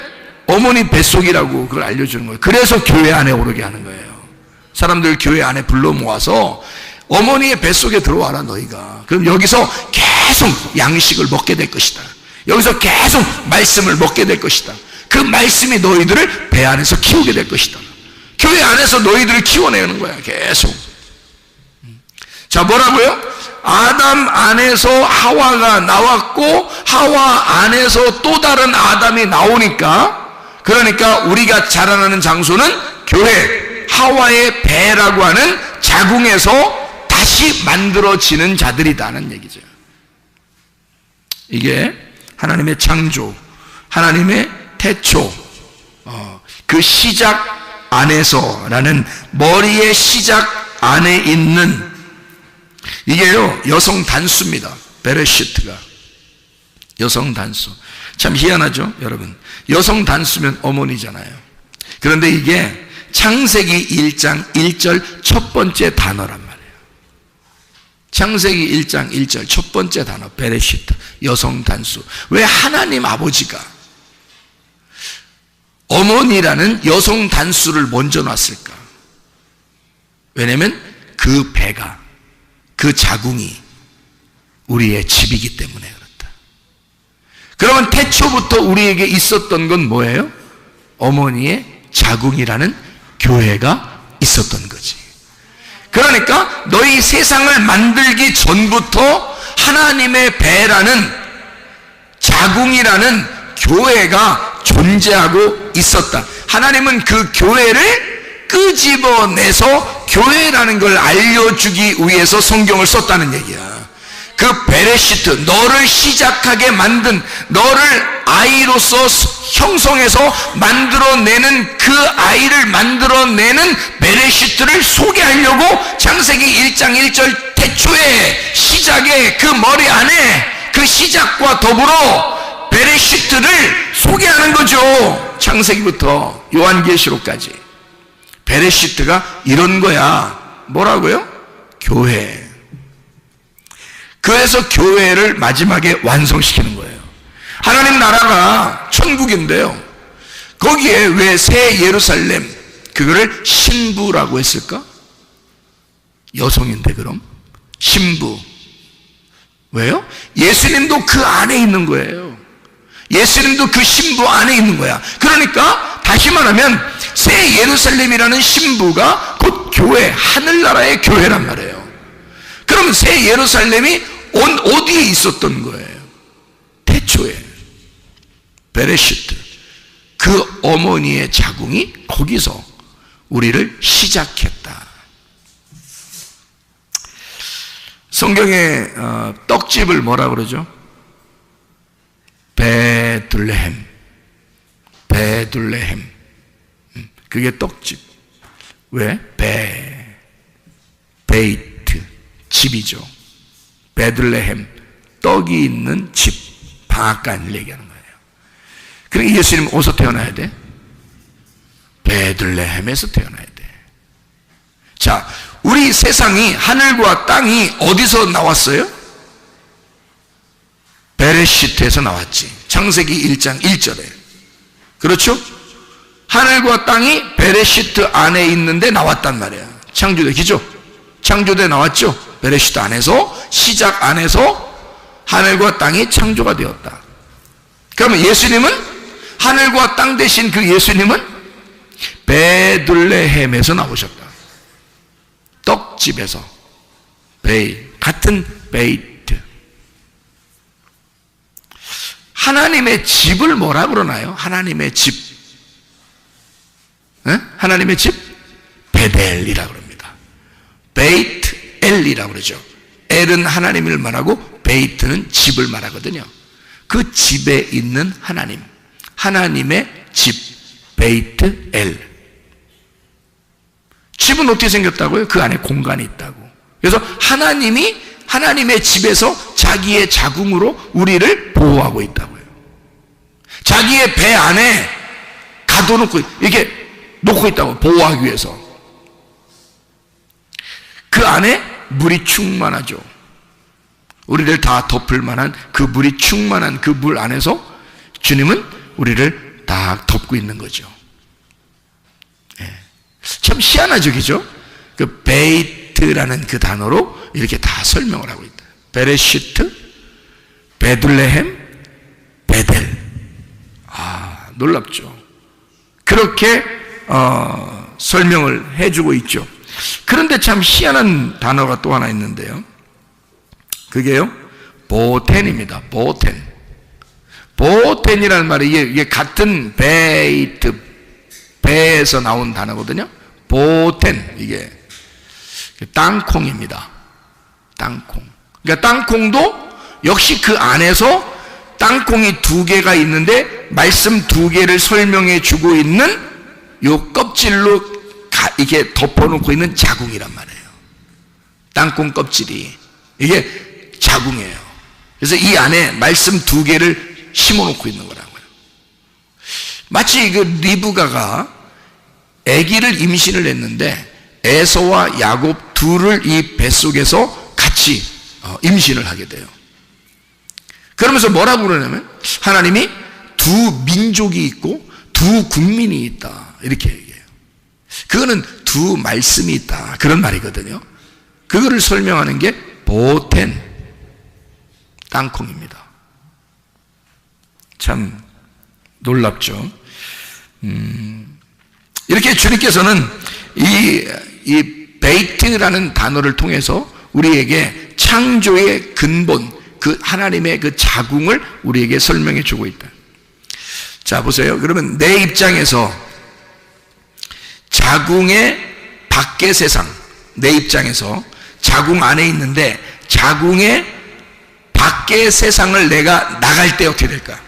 Speaker 1: 어머니 뱃속이라고 그걸 알려주는 거예요. 그래서 교회 안에 오르게 하는 거예요. 사람들 교회 안에 불러 모아서 어머니의 뱃속에 들어와라 너희가. 그럼 여기서 계속 양식을 먹게 될 것이다. 여기서 계속 말씀을 먹게 될 것이다. 그 말씀이 너희들을 배 안에서 키우게 될 것이다. 교회 안에서 너희들을 키워내는 거야. 계속. 자, 뭐라고요? 아담 안에서 하와가 나왔고 하와 안에서 또 다른 아담이 나오니까, 그러니까 우리가 자라나는 장소는 교회, 하와의 배라고 하는 자궁에서 다시 만들어지는 자들이다는 얘기죠. 이게 하나님의 창조, 하나님의 태초, 그 시작 안에서라는 머리의 시작 안에 있는, 이게요 여성 단수입니다. 베레시트가 여성 단수. 참 희한하죠 여러분. 여성 단수면 어머니잖아요. 그런데 이게 창세기 1장 1절 첫 번째 단어란 말이에요. 창세기 1장 1절 첫 번째 단어 베레시트, 여성 단수. 왜 하나님 아버지가 어머니라는 여성 단수를 먼저 놨을까? 왜냐면 그 배가, 그 자궁이 우리의 집이기 때문에 그렇다. 그러면 태초부터 우리에게 있었던 건 뭐예요? 어머니의 자궁이라는 교회가 있었던 거지. 그러니까 너희 세상을 만들기 전부터 하나님의 배라는 자궁이라는 교회가 존재하고 있었다. 하나님은 그 교회를 끄집어내서 교회라는 걸 알려주기 위해서 성경을 썼다는 얘기야. 그 베레시트, 너를 시작하게 만든, 너를 아이로서 형성해서 만들어내는 그 아이를 만들어내는 베레시트를 소개하려고 창세기 1장 1절 태초의 시작의 그 머리 안에 그 시작과 더불어 베레시트를 소개하는 거죠. 창세기부터 요한계시록까지. 베레시트가 이런 거야. 뭐라고요? 교회. 그래서 교회를 마지막에 완성시키는 거예요. 하나님 나라가 천국인데요, 거기에 왜 새 예루살렘, 그거를 신부라고 했을까? 여성인데 그럼 신부. 왜요? 예수님도 그 안에 있는 거예요. 예수님도 그 신부 안에 있는 거야. 그러니까 다시 말하면 새 예루살렘이라는 신부가 곧 교회, 하늘나라의 교회란 말이에요. 그럼 새 예루살렘이 어디에 있었던 거예요? 태초에. 베레시트. 그 어머니의 자궁이 거기서 우리를 시작했다. 성경에 떡집을 뭐라 그러죠? 베들레헴. 베들레헴. 그게 떡집. 왜? 베이트. 집이죠. 베들레헴. 떡이 있는 집. 방앗간을 얘기하는 거예요. 그러니까 예수님 어디서 태어나야 돼? 베들레헴에서 태어나야 돼. 자, 우리 세상이, 하늘과 땅이 어디서 나왔어요? 베레시트에서 나왔지. 창세기 1장 1절에. 그렇죠? 하늘과 땅이 베레시트 안에 있는데 나왔단 말이야. 창조대, 기죠? 창조대 나왔죠? 베레시트 안에서, 시작 안에서 하늘과 땅이 창조가 되었다. 그러면 예수님은, 하늘과 땅 대신 그 예수님은 베들레헴에서 나오셨다. 떡집에서. 같은 베이트. 하나님의 집을 뭐라 그러나요? 하나님의 집. 네? 하나님의 집? 베델이라고 그럽니다. 베이트 엘이라고 그러죠. 엘은 하나님을 말하고 베이트는 집을 말하거든요. 그 집에 있는 하나님. 하나님의 집. 베이트 엘. 집은 어떻게 생겼다고요? 그 안에 공간이 있다고. 그래서 하나님이 하나님의 집에서 자기의 자궁으로 우리를 보호하고 있다고요. 자기의 배 안에 가둬놓고 이렇게 놓고 있다고, 보호하기 위해서. 그 안에 물이 충만하죠. 우리를 다 덮을 만한 그 물이 충만한 그 물 안에서 주님은 우리를 다 덮고 있는 거죠. 참 희한하죠, 그죠? 그 베이트라는 그 단어로 이렇게 다 설명을 하고 있다. 베레시트, 베들레헴, 베델. 놀랍죠. 그렇게 설명을 해주고 있죠. 그런데 참 희한한 단어가 또 하나 있는데요. 그게요, 보텐입니다. 보텐. 보텐이라는 말이 이게 같은 베이트, 배에서 나온 단어거든요. 보텐, 이게 땅콩입니다. 땅콩. 그러니까 땅콩도 역시 그 안에서 땅콩이 두 개가 있는데 말씀 두 개를 설명해 주고 있는 요 껍질로 이게 덮어놓고 있는 자궁이란 말이에요. 땅콩 껍질이 이게 자궁이에요. 그래서 이 안에 말씀 두 개를 심어놓고 있는 거라고요. 마치 그 리브가가 아기를 임신을 했는데 에서와 야곱 둘을 이 뱃속에서 같이 임신을 하게 돼요. 그러면서 뭐라고 그러냐면 하나님이 두 민족이 있고 두 국민이 있다, 이렇게 얘기해요. 그거는 두 말씀이 있다, 그런 말이거든요. 그거를 설명하는 게 보텐, 땅콩입니다. 참 놀랍죠. 이렇게 주님께서는 이 베이트라는 단어를 통해서 우리에게 창조의 근본, 그 하나님의 그 자궁을 우리에게 설명해 주고 있다. 자, 보세요. 그러면 내 입장에서 자궁의 밖의 세상, 내 입장에서 자궁 안에 있는데 자궁의 밖의 세상을 내가 나갈 때 어떻게 될까?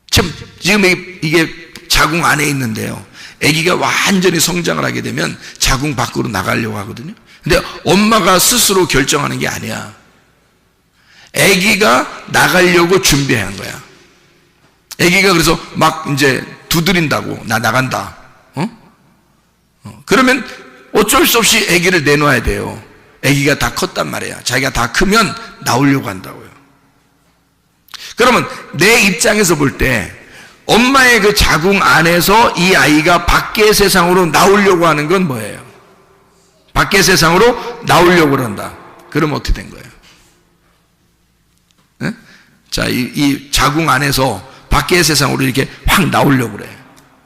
Speaker 1: 지금 이게 자궁 안에 있는데요, 아기가 완전히 성장을 하게 되면 자궁 밖으로 나가려고 하거든요. 근데 엄마가 스스로 결정하는 게 아니야. 아기가 나가려고 준비한 거야. 아기가 그래서 막 이제 두드린다고, 나 나간다. 그러면 어쩔 수 없이 아기를 내놔야 돼요. 아기가 다 컸단 말이야. 자기가 다 크면 나오려고 한다고요. 그러면 내 입장에서 볼 때 엄마의 그 자궁 안에서 이 아이가 밖의 세상으로 나오려고 하는 건 뭐예요? 밖의 세상으로 나오려고 그런다. 그러면 어떻게 된 거예요? 네? 자, 이 자궁 안에서 밖의 세상으로 이렇게 확 나오려고 그래.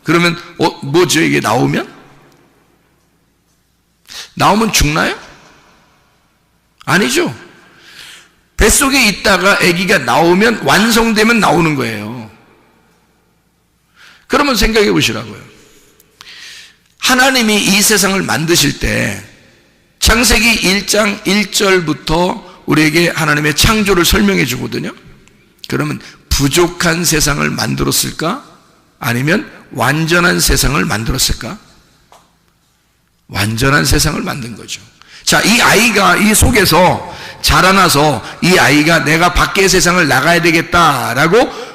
Speaker 1: 그러면 뭐죠? 이게 나오면 죽나요? 아니죠. 뱃속에 있다가 아기가 나오면, 완성되면 나오는 거예요. 그러면 생각해 보시라고요. 하나님이 이 세상을 만드실 때 창세기 1장 1절부터 우리에게 하나님의 창조를 설명해 주거든요. 그러면 부족한 세상을 만들었을까? 아니면 완전한 세상을 만들었을까? 완전한 세상을 만든 거죠. 자, 이 아이가 이 속에서 자라나서 이 아이가 내가 밖의 세상을 나가야 되겠다라고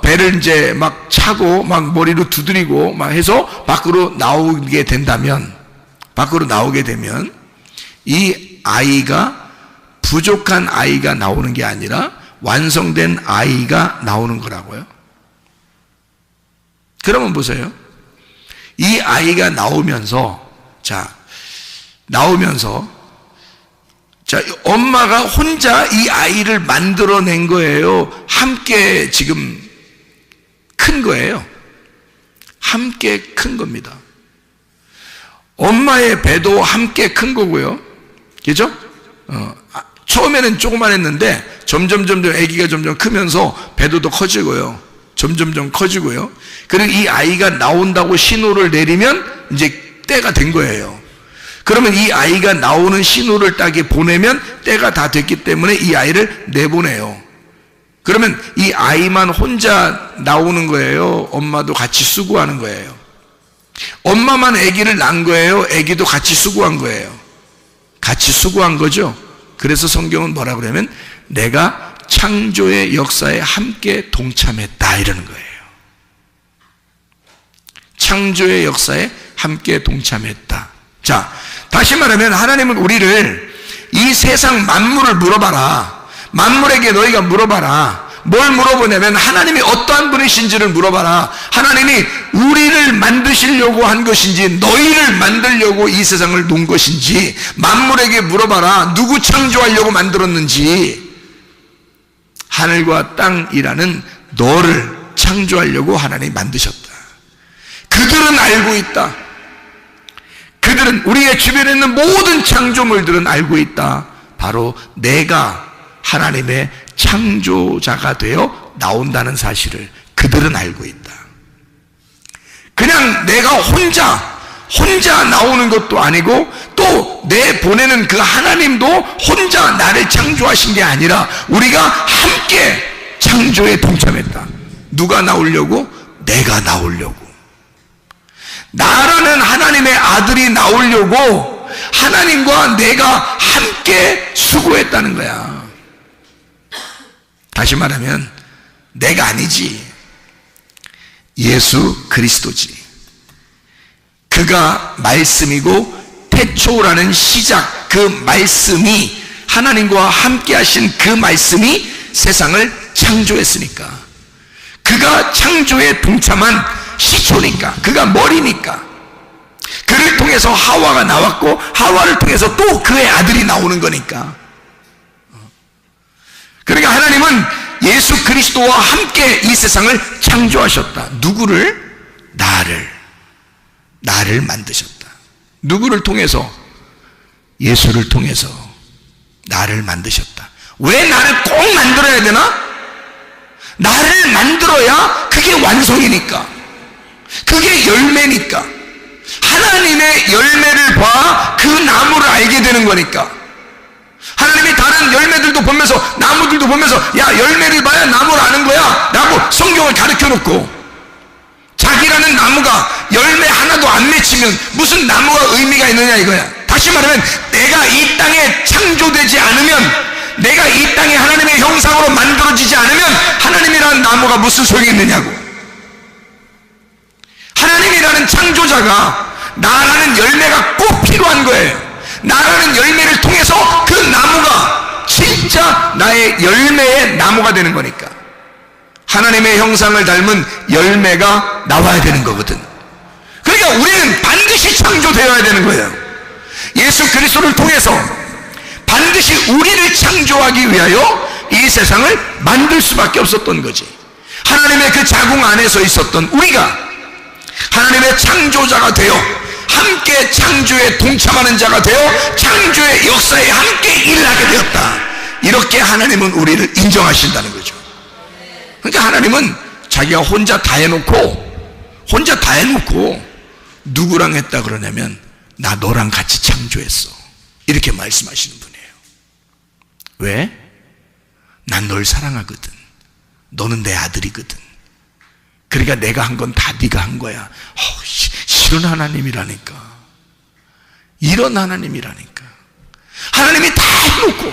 Speaker 1: 배를 이제 막 차고 막 머리로 두드리고 막 해서 밖으로 나오게 된다면, 밖으로 나오게 되면 이 아이가 부족한 아이가 나오는 게 아니라 완성된 아이가 나오는 거라고요. 그러면 보세요. 이 아이가 나오면서 엄마가 혼자 이 아이를 만들어낸 거예요? 함께 지금 큰 거예요? 함께 큰 겁니다. 엄마의 배도 함께 큰 거고요. 그죠? 처음에는 조그만했는데 점점 아기가 점점 크면서 배도 더 커지고요. 점점 커지고요. 그리고 이 아이가 나온다고 신호를 내리면 이제 때가 된 거예요. 그러면 이 아이가 나오는 신호를 딱 보내면 때가 다 됐기 때문에 이 아이를 내보내요. 그러면 이 아이만 혼자 나오는 거예요? 엄마도 같이 수고하는 거예요? 엄마만 아기를 낳은 거예요? 아기도 같이 수고한 거예요? 같이 수고한 거죠. 그래서 성경은 뭐라 그러냐면 내가 창조의 역사에 함께 동참했다 이러는 거예요. 창조의 역사에 함께 동참했다. 자, 다시 말하면 하나님은 우리를 이 세상 만물을 물어봐라. 만물에게 너희가 물어봐라. 뭘 물어보냐면 하나님이 어떠한 분이신지를 물어봐라. 하나님이 우리를 만드시려고 한 것인지 너희를 만들려고 이 세상을 놓은 것인지 만물에게 물어봐라. 누구 창조하려고 만들었는지. 하늘과 땅이라는 너를 창조하려고 하나님이 만드셨다. 그들은 알고 있다. 그들은 우리의 주변에 있는 모든 창조물들은 알고 있다. 바로 내가 하나님의 창조자가 되어 나온다는 사실을 그들은 알고 있다. 그냥 내가 혼자 나오는 것도 아니고 또 내 보내는 그 하나님도 혼자 나를 창조하신 게 아니라 우리가 함께 창조에 동참했다. 누가 나오려고? 내가 나오려고. 나라는 하나님의 아들이 나오려고 하나님과 내가 함께 수고했다는 거야. 다시 말하면 내가 아니지. 예수 그리스도지. 그가 말씀이고 태초라는 시작, 그 말씀이 하나님과 함께 하신 그 말씀이 세상을 창조했으니까 그가 창조에 동참한 시초니까 그가 머리니까 그를 통해서 하와가 나왔고 하와를 통해서 또 그의 아들이 나오는 거니까. 그러니까 하나님은 예수 그리스도와 함께 이 세상을 창조하셨다. 누구를? 나를 만드셨다. 누구를 통해서? 예수를 통해서 나를 만드셨다. 왜 나를 꼭 만들어야 되나? 나를 만들어야 그게 완성이니까, 그게 열매니까. 하나님의 열매를 봐 그 나무를 알게 되는 거니까. 하나님이 다른 열매들도 보면서, 나무들도 보면서 야, 열매를 봐야 나무를 아는 거야 라고 성경을 가르쳐 놓고, 자기라는 나무가 열매 하나도 안 맺히면 무슨 나무가 의미가 있느냐 이거야. 다시 말하면 내가 이 땅에 창조되지 않으면, 내가 이 땅에 하나님의 형상으로 만들어지지 않으면 하나님이라는 나무가 무슨 소용이 있느냐고. 하나님이라는 창조자가 나라는 열매가 꼭 필요한 거예요. 나라는 열매를 통해서 그 나무가 진짜 나의 열매의 나무가 되는 거니까. 하나님의 형상을 닮은 열매가 나와야 되는 거거든. 그러니까 우리는 반드시 창조되어야 되는 거예요. 예수 그리스도를 통해서 반드시 우리를 창조하기 위하여 이 세상을 만들 수밖에 없었던 거지. 하나님의 그 자궁 안에서 있었던 우리가 하나님의 창조자가 되어 함께 창조에 동참하는 자가 되어 창조의 역사에 함께 일하게 되었다. 이렇게 하나님은 우리를 인정하신다는 거죠. 그러니까 하나님은 자기가 혼자 다 해놓고 누구랑 했다 그러냐면 나 너랑 같이 창조했어 이렇게 말씀하시는 분이에요. 왜? 난 널 사랑하거든. 너는 내 아들이거든. 그러니까 내가 한 건 다 네가 한 거야. 이런 하나님이라니까. 이런 하나님이라니까. 하나님이 다 해놓고,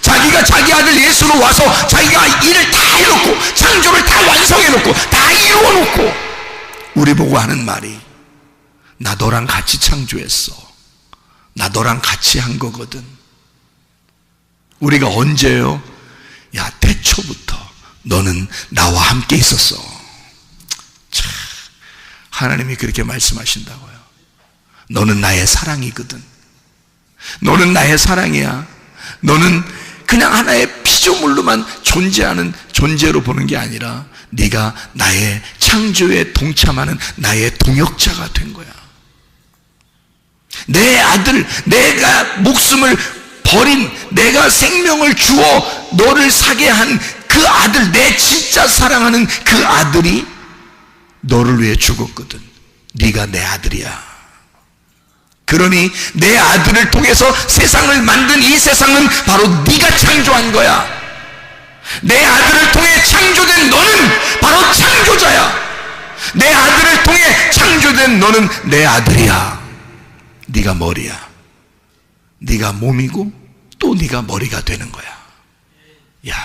Speaker 1: 자기가 자기 아들 예수로 와서 자기가 일을 다 해놓고, 창조를 다 완성해놓고, 다 이루어놓고, 우리 보고 하는 말이 나 너랑 같이 창조했어. 나 너랑 같이 한 거거든. 우리가 언제요? 야, 태초부터 너는 나와 함께 있었어. 참, 하나님이 그렇게 말씀하신다고요. 너는 나의 사랑이거든. 너는 나의 사랑이야. 너는 그냥 하나의 피조물로만 존재하는 존재로 보는 게 아니라 네가 나의 창조에 동참하는 나의 동역자가 된 거야. 내 아들, 내가 목숨을 버린, 내가 생명을 주어 너를 사게 한 그 아들, 내 진짜 사랑하는 그 아들이 너를 위해 죽었거든. 네가 내 아들이야. 그러니 내 아들을 통해서 세상을 만든 이 세상은 바로 네가 창조한 거야. 내 아들을 통해 창조된 너는 바로 창조자야. 내 아들을 통해 창조된 너는 내 아들이야. 네가 머리야. 네가 몸이고 또 네가 머리가 되는 거야. 야,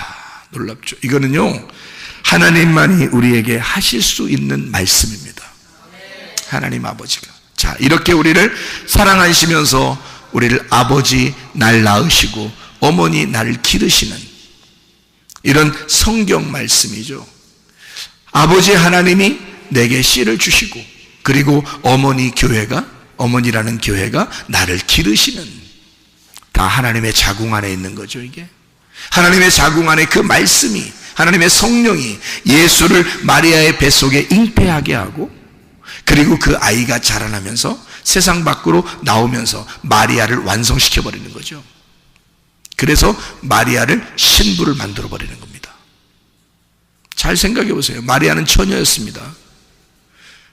Speaker 1: 놀랍죠. 이거는요, 하나님만이 우리에게 하실 수 있는 말씀입니다. 하나님 아버지가. 자, 이렇게 우리를 사랑하시면서 우리를 아버지 날 낳으시고 어머니 나를 기르시는 이런 성경 말씀이죠. 아버지 하나님이 내게 씨를 주시고, 그리고 어머니라는 교회가 나를 기르시는, 다 하나님의 자궁 안에 있는 거죠. 이게 하나님의 자궁 안에 그 말씀이, 하나님의 성령이 예수를 마리아의 뱃속에 잉태하게 하고, 그리고 그 아이가 자라나면서 세상 밖으로 나오면서 마리아를 완성시켜 버리는 거죠. 그래서 마리아를 신부를 만들어 버리는 겁니다. 잘 생각해 보세요. 마리아는 처녀였습니다.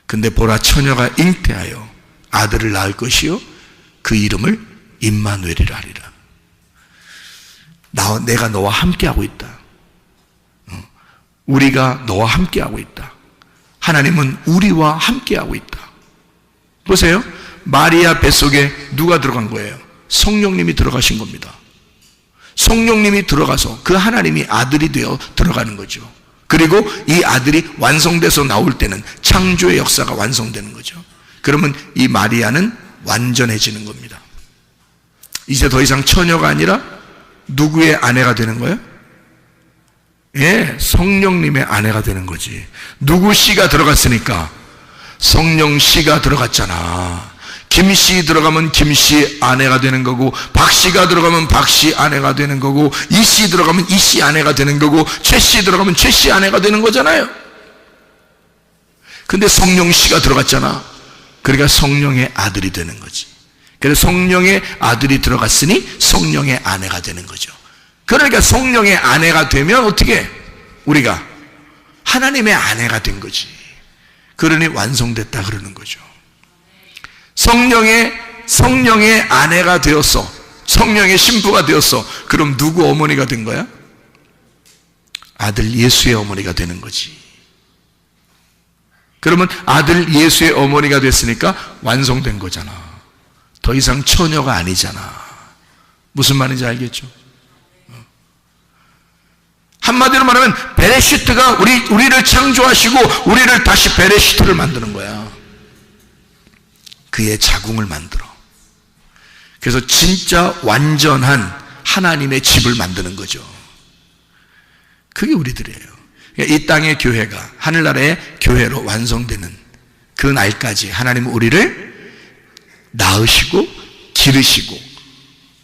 Speaker 1: 근데 보라, 처녀가 잉태하여 아들을 낳을 것이요 그 이름을 임마누엘이라 하리라. 내가 너와 함께하고 있다. 우리가 너와 함께하고 있다. 하나님은 우리와 함께하고 있다. 보세요. 마리아 뱃속에 누가 들어간 거예요? 성령님이 들어가신 겁니다. 성령님이 들어가서 그 하나님이 아들이 되어 들어가는 거죠. 그리고 이 아들이 완성돼서 나올 때는 창조의 역사가 완성되는 거죠. 그러면 이 마리아는 완전해지는 겁니다. 이제 더 이상 처녀가 아니라 누구의 아내가 되는 거예요? 예, 성령님의 아내가 되는 거지. 누구 씨가 들어갔으니까? 성령 씨가 들어갔잖아. 김 씨 들어가면 김 씨 아내가 되는 거고, 박 씨가 들어가면 박 씨 아내가 되는 거고, 이 씨 들어가면 이 씨 아내가 되는 거고, 최 씨 들어가면 최 씨 아내가 되는 거잖아요. 근데 성령 씨가 들어갔잖아. 그러니까 성령의 아들이 되는 거지. 그래서 성령의 아들이 들어갔으니 성령의 아내가 되는 거죠. 그러니까 성령의 아내가 되면 어떻게? 우리가 하나님의 아내가 된 거지. 그러니 완성됐다 그러는 거죠. 성령의 아내가 되었어. 성령의 신부가 되었어. 그럼 누구 어머니가 된 거야? 아들 예수의 어머니가 되는 거지. 그러면 아들 예수의 어머니가 됐으니까 완성된 거잖아. 더 이상 처녀가 아니잖아. 무슨 말인지 알겠죠? 한마디로 말하면 베레시트가 우리를 창조하시고 우리를 다시 베레시트를 만드는 거야. 그의 자궁을 만들어. 그래서 진짜 완전한 하나님의 집을 만드는 거죠. 그게 우리들이에요. 이 땅의 교회가 하늘나라의 교회로 완성되는 그 날까지 하나님은 우리를 낳으시고 기르시고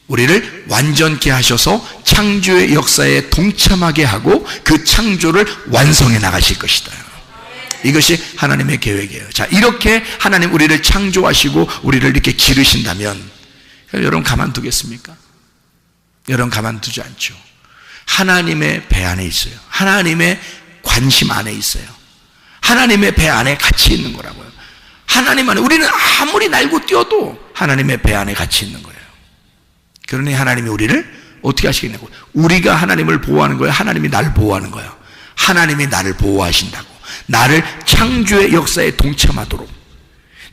Speaker 1: 우리를 완전케 하셔서 창조의 역사에 동참하게 하고 그 창조를 완성해 나가실 것이다. 이것이 하나님의 계획이에요. 자, 이렇게 하나님 우리를 창조하시고 우리를 이렇게 기르신다면 여러분 가만두겠습니까? 여러분 가만두지 않죠. 하나님의 배 안에 있어요. 하나님의 관심 안에 있어요. 하나님의 배 안에 같이 있는 거라고요. 하나님 안에 우리는 아무리 날고 뛰어도 하나님의 배 안에 같이 있는 거예요. 그러니 하나님이 우리를 어떻게 하시겠냐고. 우리가 하나님을 보호하는 거예요? 하나님이 나를 보호하는 거예요? 하나님이 나를 보호하신다고. 나를 창조의 역사에 동참하도록.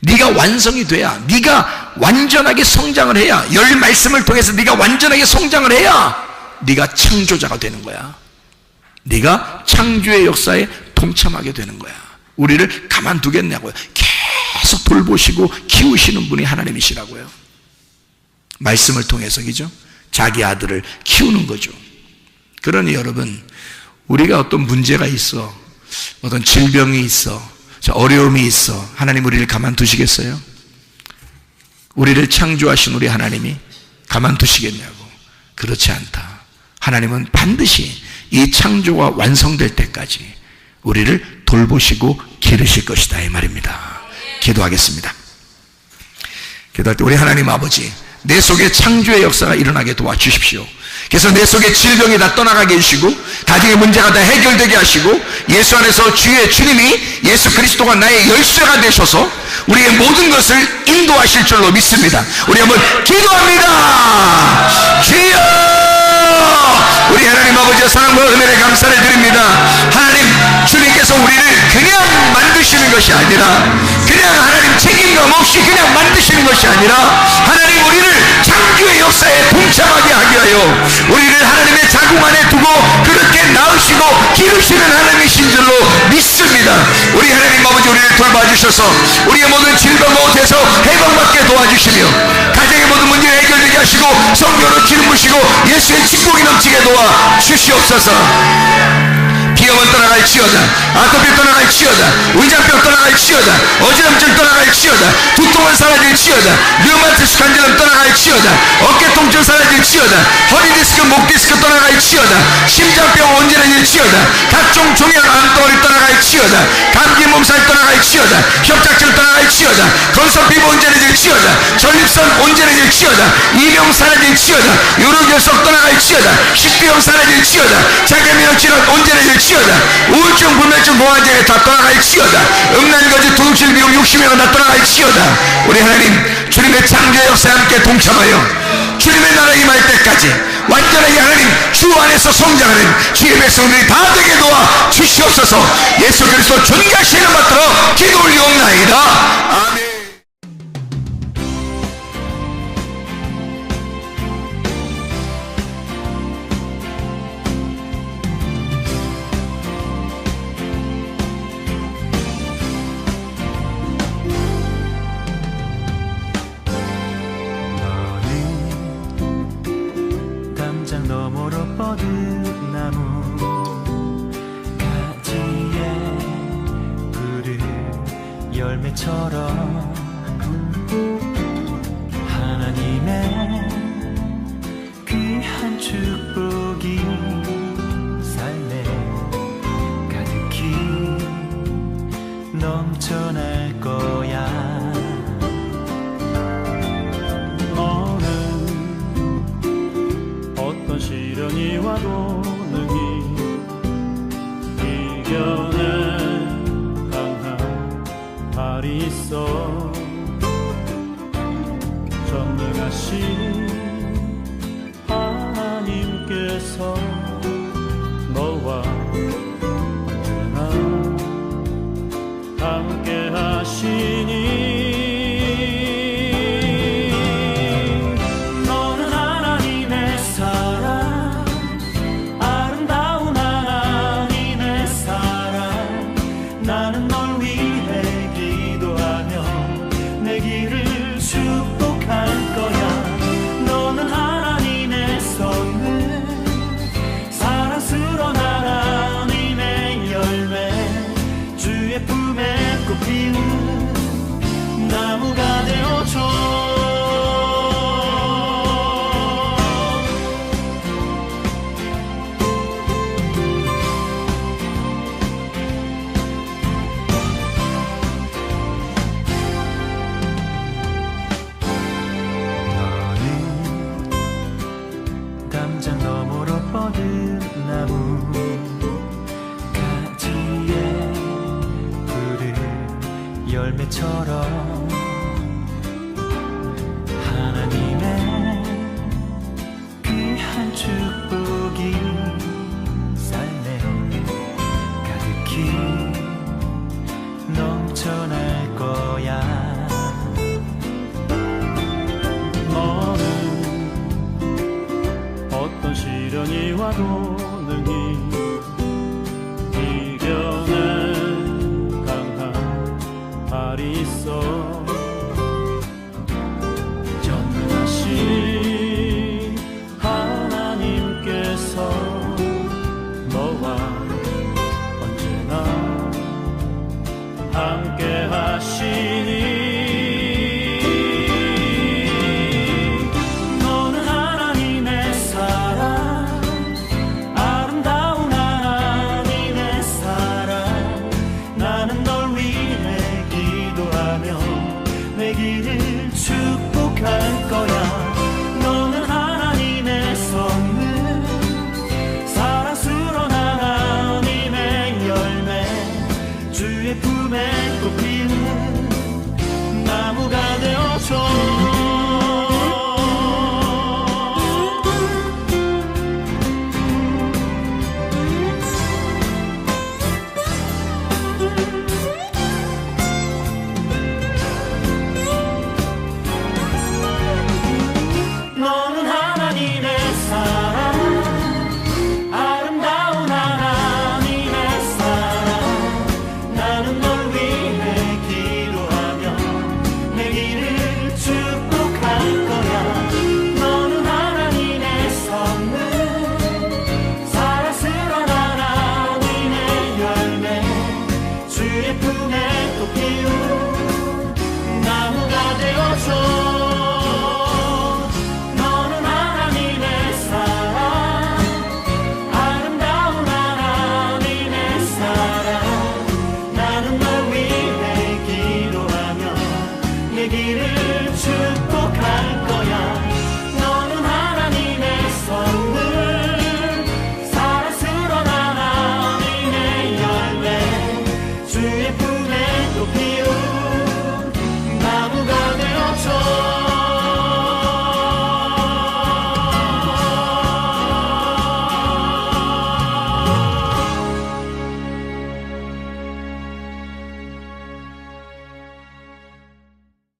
Speaker 1: 네가 완성이 돼야, 네가 완전하게 성장을 해야, 열 말씀을 통해서 네가 완전하게 성장을 해야 네가 창조자가 되는 거야. 네가 창조의 역사에 동참하게 되는 거야. 우리를 가만두겠냐고요. 계속 돌보시고 키우시는 분이 하나님이시라고요. 말씀을 통해서, 그죠? 자기 아들을 키우는 거죠. 그러니 여러분, 우리가 어떤 문제가 있어, 어떤 질병이 있어, 어려움이 있어, 하나님 우리를 가만두시겠어요? 우리를 창조하신 우리 하나님이 가만두시겠냐고. 그렇지 않다. 하나님은 반드시 이 창조가 완성될 때까지 우리를 돌보시고 기르실 것이다, 이 말입니다. 기도하겠습니다. 기도할 때 우리 하나님 아버지, 내 속에 창조의 역사가 일어나게 도와주십시오. 그래서 내 속에 질병이 다 떠나가게 해주시고 가정의 문제가 다 해결되게 하시고 예수 안에서 주님이 예수 그리스도가 나의 열쇠가 되셔서 우리의 모든 것을 인도하실 줄로 믿습니다. 우리 한번 기도합니다. 주여, 우리 하나님 아버지의 사랑과 은혜에 감사를 드립니다. 하나님, 주님께서 우리를 그냥 만드시는 것이 아니라, 그냥 하나님 책임감 없이 그냥 만드시는 것이 아니라, 하나님 우리를 창조의 역사에 동참하게 하게 하여 우리를 하나님의 자궁 안에 두고 그렇게 낳으시고 기르시는 하나님이신 줄로 믿습니다. 우리 하나님 아버지, 우리를 돌봐주셔서 우리의 모든 질병 가운데서 해방받게 도와주시며 가정의 모든 문제를 해결되게 하시고 성령으로 기름 부시고 예수의 축복이 넘치게 도와 주시옵소서. 비염은 떠나갈지어다, 아토피 떠나갈지어다, 위장병 떠나갈지어다, 어지럼증 떠나갈지어다, 두통은 사라질지어다, 류마티스 관절염 떠나갈지어다, 어깨 통증 사라질지어다, 허리 디스크, 목 디스크 떠나갈지어다, 심장병 온전해질지어다, 각종 종양 암덩어리 떠나갈지어다, 감기 몸살 떠나갈지어다, 협착증 떠나갈지어다, 건선 피부 온전해질지어다, 전립선 온전해질지어다, 이병 사라질지어다, 요로결석 떠나갈지어다, 식비염 사라질지어다, 자가면역 질환 온전해질지어다, 우울증, 불면증, 공황장애 다 떠나갈지어다, 음란거지, 도둑질, 미움, 욕심이가 다 떠나갈지어다. 우리 하나님, 주님의 창조의 역사에 함께 동참하여 주님의 나라 임할 때까지 완전하게 하나님 주 안에서 성장하는 주의 백성들이 다 되게 도와 주시옵소서. 예수 그리스도 존귀하신 이름 받들어 기도 올리옵나이다. 아멘.
Speaker 2: 너머로 뻗은 나무 가지에 푸른 열매처럼 하나님의 귀한 축복이 삶에 가득히 넘쳐날 거야. 시련이 와도 능히 이겨낼 강한 발이 있어. 전능하신 하나님께서 너와 언제나 함께 하시니 나무가 되어줘. 너는 담장 너머로 뻗은 나무 가지에 푸른 열매처럼 하나님의 귀한 축복이 삶에 가득히 넘쳐날 거야. 너는 어떤 시련이 와도